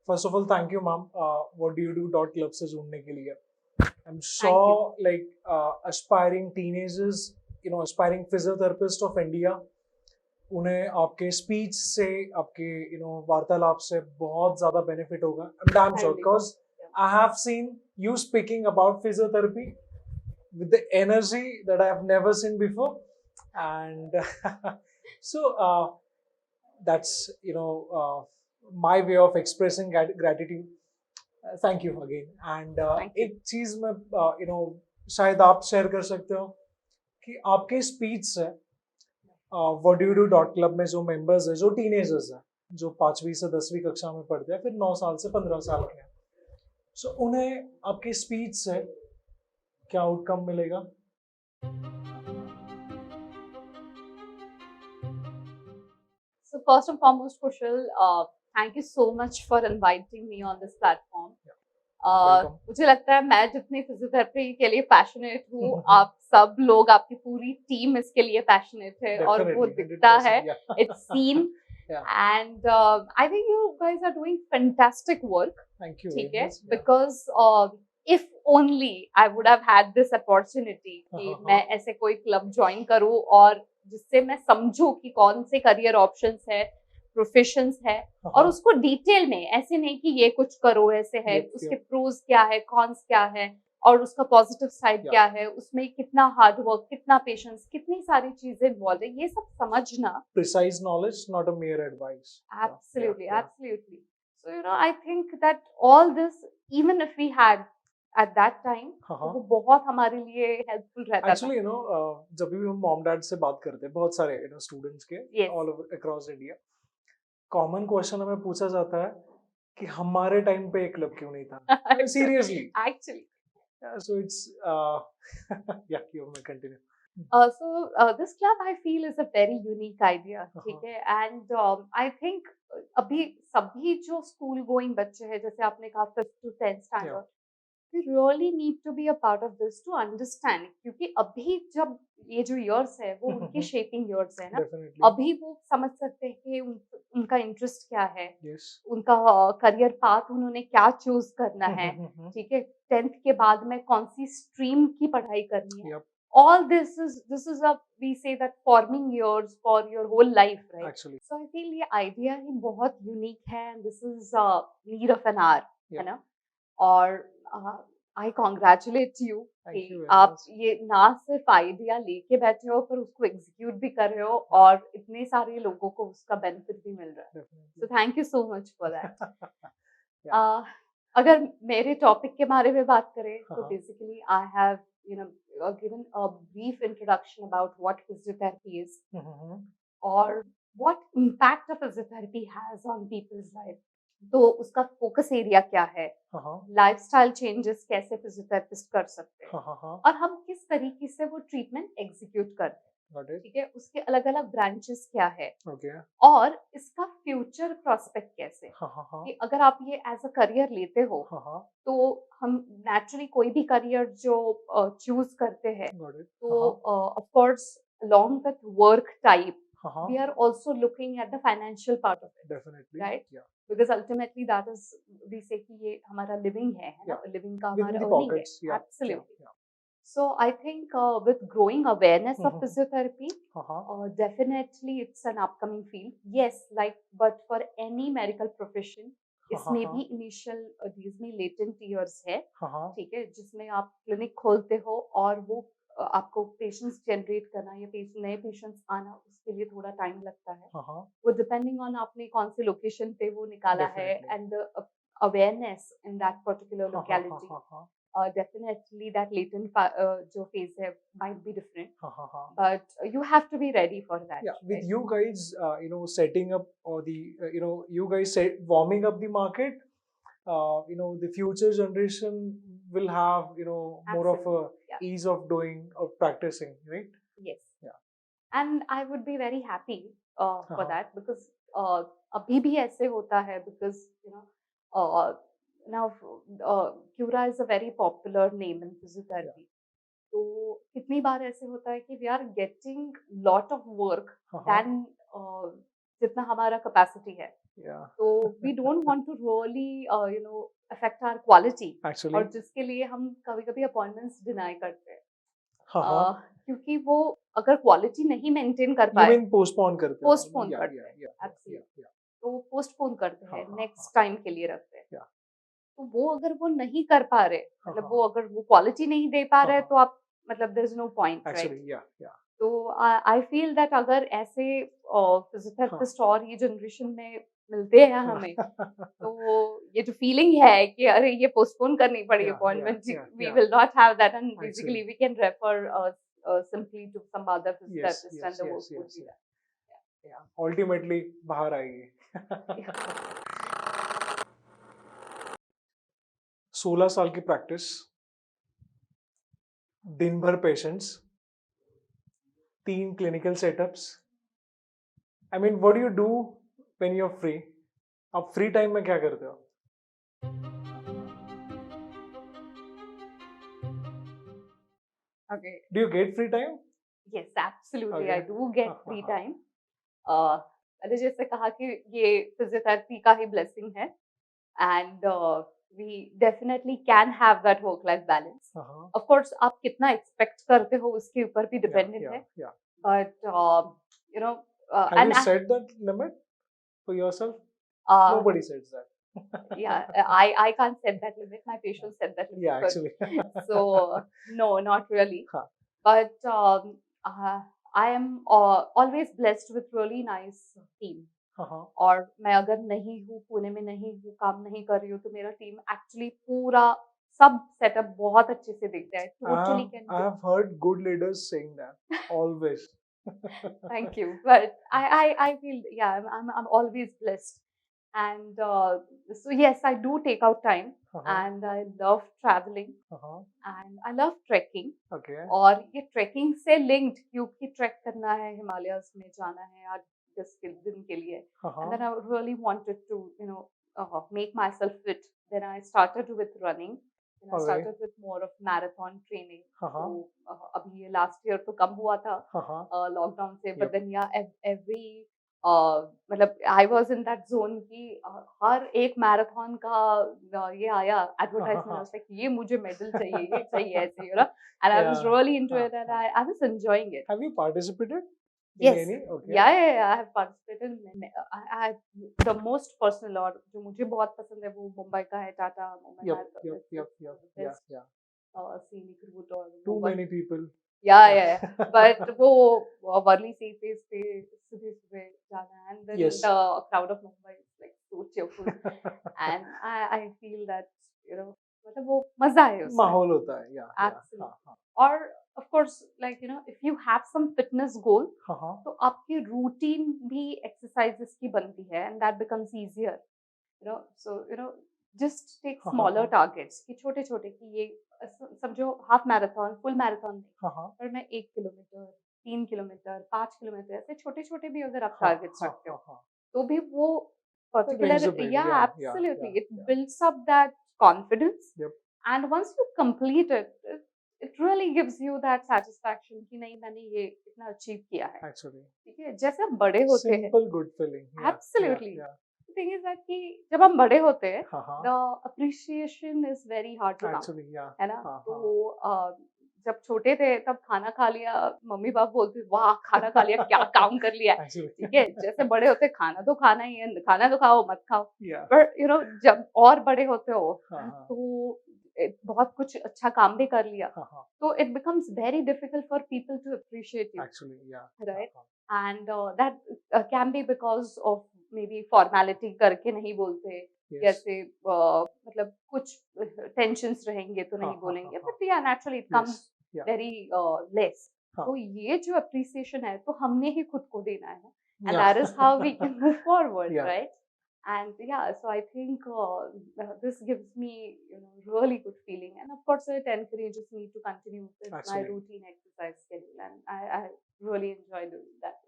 First of all, thank you, ma'am. What do you do? Dot Club से जुड़ने के लिए. I'm sure like aspiring teenagers, aspiring physiotherapists of India, उन्हें आपके speech से आपके वार्तालाप से बहुत ज्यादा बेनिफिट होगा. I'm damn sure because I have seen you speaking about physiotherapy with the energy that I have never seen before, and so that's my way of expressing gratitude. Thank you again. And एक चीज मैं शायद आप share कर सकते हो कि आपके स्पीच से what do you do dot club में जो मेंबर्स है जो टीनेजर्स हैं जो 5वीं से 10वीं कक्षा में पढ़ते हैं फिर 9 साल से 15 साल के हैं सो उन्हें आपके स्पीच से क्या आउटकम मिलेगा So first and foremost, Kushal, thank you so much for inviting me on this platform. मुझे लगता है मैं जितनी फिजियोथेरेपी के लिए पैशनेट हूँ आप सब लोग आपकी पूरी टीम इसके लिए पैशनेट है और वो दिखता है it's seen and I think you guys are doing fantastic work ठीक है because if only I would have had this opportunity कि मैं ऐसे कोई क्लब ज्वाइन करूँ और जिससे मैं समझूं कि कौन से करियर ऑप्शंस है प्रोफेशंस है और उसको डिटेल में ऐसे नहीं कि ये कुछ करो ऐसे है उसके प्रोज क्या है कॉन्स क्या है और उसका पॉजिटिव साइड क्या है उसमें कितना हार्ड वर्क कितना पेशेंस कितनी सारी चीजें इन्वॉल्व है ये सब समझना precise knowledge not a mere advice absolutely so I think that all this even if we had at that time वो बहुत हमारे लिए हेल्पफुल रहता Actually, जब भी हम मॉम डैड से बात करते हैं बहुत सारे स्टूडेंट्स के all over across India common question हमें पूछा जाता है कि हमारे टाइम पे एक क्लब क्यों नहीं था सीरियसली एक्चुअली सो इट्स या you may continue so this club I feel is a very unique idea ठीक है and I think अभी सभी जो स्कूल गोइंग बच्चे हैं जैसे आपने कहा 5th to 10th standard we really need to be a part of this to understand क्योंकि अभी जब ये जो years है वो उनके shaping years है ना अभी वो समझ सकते हैं कि उनका इंटरेस्ट क्या है उनका करियर पाथ उन्होंने क्या चूज करना है ठीक है 10th के बाद में कौन सी स्ट्रीम की पढ़ाई करनी है all this is a we say that forming years for your whole life right actually so I feel ये idea ही बहुत unique है and this is need of an hour है ना और आई कॉन्ग्रेचुलेट यू कि आप ये ना सिर्फ आइडिया लेके बैठे हो पर उसको एग्जीक्यूट भी कर रहे हो और इतने सारे लोगों को उसका बेनिफिट भी मिल रहा है so thank you so much for that अगर मेरे टॉपिक के बारे में बात करें तो basically I have given a brief introduction about what physiotherapy is or what impact of physiotherapy has on people's life तो उसका फोकस एरिया क्या है लाइफस्टाइल चेंजेस कैसे फिजियोथेरेपिस्ट कर सकते हैं और हम किस तरीके से वो ट्रीटमेंट एग्जीक्यूट करते हैं Got it. ठीक है, उसके अलग अलग ब्रांचेस क्या है Okay. और इसका फ्यूचर प्रोस्पेक्ट कैसे, हाँ. कि अगर आप ये एज अ करियर लेते हो हाँ. तो हम नेचुरली कोई भी करियर जो चूज करते हैं Got it. तो of course along with work type हाँ. we are also looking at the financial part of it, Definitely. right? Yeah. Because ultimately that is we say कि ये हमारा living है ना, Yeah. living का Within हमारा the earning pockets. है, Yeah. absolutely. Yeah. So I think with growing awareness of Mhm. physiotherapy, हाँ. definitely it's an upcoming field. Yes, like but for any medical profession, इसमें भी initial these में latent years है, हाँ. ठीक है, जिसमें आप क्लिनिक खोलते हो और वो आपको पेशेंट्स जनरेट करना या नए पेशेंट्स आना उसके लिए थोड़ा टाइम लगता है, हाँ. वो डिपेंडिंग ऑन आपने कौन से लोकेशन पे वो निकाला है Definitely. And the awareness in that particular locality. हाँ. Definitely that latent जो phase है might be different, हाँ. but you have to be ready for that. Yeah, with right? you guys, setting up or the, you guys warming up the market, the future generation will have, more of a Absolutely, yeah. ease of doing, of practicing, right? Yes. Yeah. And I would be very happy for Uh-huh. that because अभी भी ऐसे होता है because now Cura is a very popular name in physiotherapy. तो कितनी बार ऐसे होता है कि we are getting lot of work than जितना हमारा capacity है. Yeah. तो we don't want to really affect our quality. Actually. और जिसके लिए हम कभी-कभी appointments deny करते हैं. क्योंकि वो अगर क्वालिटी नहीं मेंटेन कर You पाए mean postpone करते हो? पोस्टपोन Yeah, करते yeah, हैं, yeah, absolutely. yeah. तो वो पोस्टपोन करते हैं, हाँ. नेक्स्ट टाइम के लिए रखते हैं. Yeah. तो वो अगर वो नहीं कर पा रहे, मतलब हाँ. वो अगर वो क्वालिटी नहीं दे पा रहे हाँ. तो आप मतलब there is no point, right? Actually, yeah. तो आई फील दैट अगर ऐसे फिजियोथेरेपिस्ट और ये जनरेशन में मिलते हैं हमें तो ये जो फीलिंग है कि अरे ये पोस्टपोन करनी पड़ी Yeah, appointment, yeah, we yeah. Will not have that and Actually. Basically we can refer simply to some other physiotherapist and the work would be that. Yeah. Ultimately बाहर आएगी. 16 साल की प्रैक्टिस, दिन भर patients, 3 clinical setups. I mean what do you do when you are free? आप free time में क्या करते हो? Okay. Do you get free time? Yes, absolutely. Okay. I do get हाँ, free हाँ. time. मैंने जैसे कहा कि ये फिजियोथेरेपी का ही ब्लेसिंग है and we definitely can have that work life balance. Of course आप कितना एक्सपेक्ट करते हो उसके ऊपर भी डिपेंडेंट है, Yeah. but you know Have and you set that limit for yourself? Nobody sets that. yeah, I can't set that limit. My patients set that limit. Yeah, for actually. me. So no, not really. हाँ. But I am always blessed with really nice team. हाँ. और मैं अगर नहीं हूँ, पुणे में नहीं हूँ, काम नहीं कर रही हूँ तो मेरा टीम एक्चुअली पूरा सब सेटअप बहुत अच्छे से देखता है. Totally can I do. have heard good leaders saying that always. Thank you. But I feel yeah, I'm always blessed. And so yes, I do take out time and I love traveling and I love trekking. Okay. और ये trekking से linked क्योंकि track करना है, Himalayas में जाना है आज 10 दिन के लिए. And then I really wanted to make myself fit. Then I started with running. Then I Alright. started with more of marathon training. हाँ. So अभी ये लास्ट ईयर तो कम हुआ था हाँ. लॉकडाउन से, Yep. but then yeah, every मतलब I was in that zone की हर एक मैराथन का ये आया एडवर्टाइजमेंट, ये मुझे मेडल चाहिए, ये चाहिए ऐसे, you know, and I was really into it and I was enjoying it. Have you participated Yes. in any? Okay. Yeah, I have participated in I the most personal और जो मुझे बहुत पसंद है वो मुंबई का है, Tata Mumbai Yep. Yeah. Scenic route और Too many people. Yeah. But वो वर्ली सी फेस पे सुबह जाना and then Yes. the crowd of Mumbai is like so cheerful and I feel that मतलब वो मजा है उसमें. माहौल होता है. Yeah. Absolutely. और of course like if you have some fitness goal तो आपकी routine भी exercises की बनती है and that becomes easier. So just take smaller targets कि छोटे-छोटे कि ये समझो हाफ मैराथन, फुल मैराथन नहीं, पर मैं 1 किलोमीटर 3 किलोमीटर 5 किलोमीटर ऐसे छोटे छोटे भी अगर आप हाँ, टारगेट्स हाँ, रखते हो हाँ, हाँ. तो भी वो particular Reusable, yeah yeah, absolutely yeah, it yeah. builds up that confidence Yep. and once you complete it really gives you that satisfaction कि नहीं मैंने ये इतना अचीव किया है Actually, ठीक है जैसे हम बड़े होते हैं simple good feeling. Yeah, absolutely yeah, the thing is that कि जब हम बड़े होते हैं yeah. the appreciation is very hard to come Actually, yeah. है ना हाँ, तो जब छोटे थे तब खाना खा लिया मम्मी पापा बोलते वाह खाना खा लिया क्या काम कर लिया Actually, ठीक है जैसे बड़े होते खाना तो खाना ही है खाना तो खाओ मत खाओ yeah. पर यू नो जब और बड़े होते हो हाँ. तो बहुत कुछ अच्छा काम भी कर लिया हाँ. तो it becomes very difficult for people to appreciate you Actually, yeah. right हाँ. and that can be because of maybe formality करके नहीं बोलते Yes. जैसे मतलब कुछ tensions रहेंगे तो नहीं हाँ, बोलेंगे हाँ. but yeah naturally it comes Yes. Yeah. very less हाँ. तो ये जो appreciation है तो हमने ही खुद को देना है and Yeah. that is how we can move forward Yeah. right and yeah so I think this gives me really good feeling and of course it encourages me to continue with my Absolutely. routine exercise schedule and I really enjoy doing that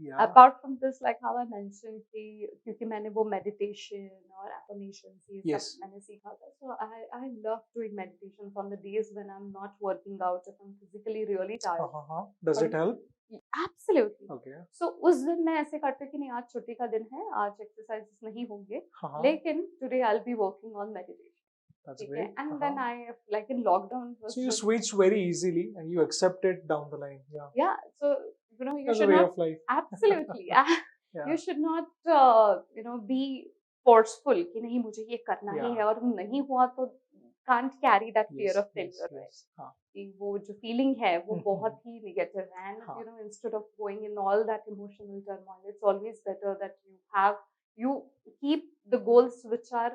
Yeah. apart from this like how I mentioned कि क्योंकि मैंने वो meditation और affirmations ये Yes. सब मैंने सीखा था so I love doing meditations on the days when I'm not working out if I'm physically really tired Does और it help? absolutely Okay. so उस दिन मैं ऐसे करती हूँ कि नहीं आज छुट्टी का दिन है आज exercises नहीं होंगे हाँ. लेकिन today I'll be working on meditation That's ठीक है great. and then I like in lockdown was So you just- switch very easily and you accept it down the line. Yeah. yeah so you know you As a should way not of life. absolutely Yeah. you should not be forceful कि नहीं मुझे ये करना ही Yeah. है और नहीं हुआ तो can't carry that fear Yes, of failure yes, right yes. हाँ. कि वो जो feeling है वो हम्म, बहुत ही negative है and हाँ. you know instead of going in all that emotional turmoil it's always better that you keep the goals which are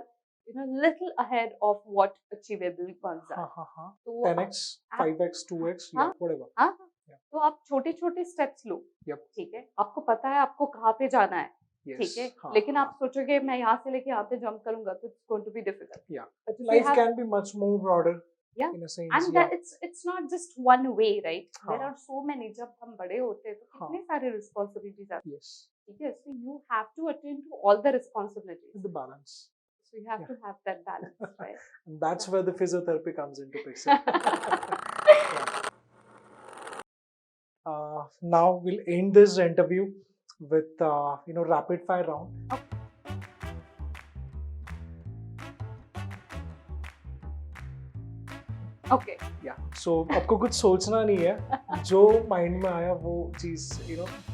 little ahead of what achievable ones are हाँ. तो 10x, 5x, 2x, हाँ. yeah, whatever. हाँ Yeah. तो आप छोटे छोटे steps लो Yep. ठीक है आपको पता है आपको कहाँ पे जाना है Yes. ठीक है हाँ, लेकिन हाँ. आप सोचोगे मैं यहाँ से लेके यहाँ पे जंप करूंगा तो it's going to be difficult Yeah. but if you Life have, can be much more broader. Yeah. In a sense. and Yeah. that it's not just one way right there हाँ. are so many जब हम बड़े होते हैं तो हाँ. कितने सारे responsibilities आते हैं Yes. ठीक है so you have to attend to all the responsibilities The balance. so you have Yeah. to have that balance right And that's Yeah. where the physiotherapy comes into picture. Now we'll end this interview with rapid fire round. okay Yeah. So आपको कुछ सोचना नहीं है जो mind में आया वो चीज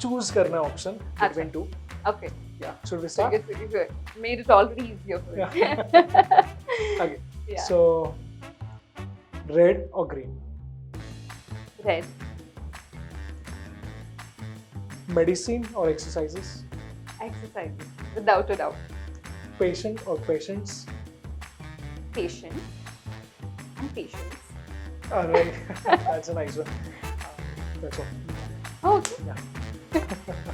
चूज करना है option between two. okay Yeah. Should we so start? you made it already easier for me Okay. yeah So red or green? red Medicine or exercises? exercises without a doubt Patient or patience? patient and patience Alright. That's a nice one. That's all. oh, okay Yeah.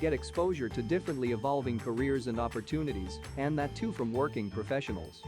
Get exposure to differently evolving careers and opportunities, and that too from working professionals.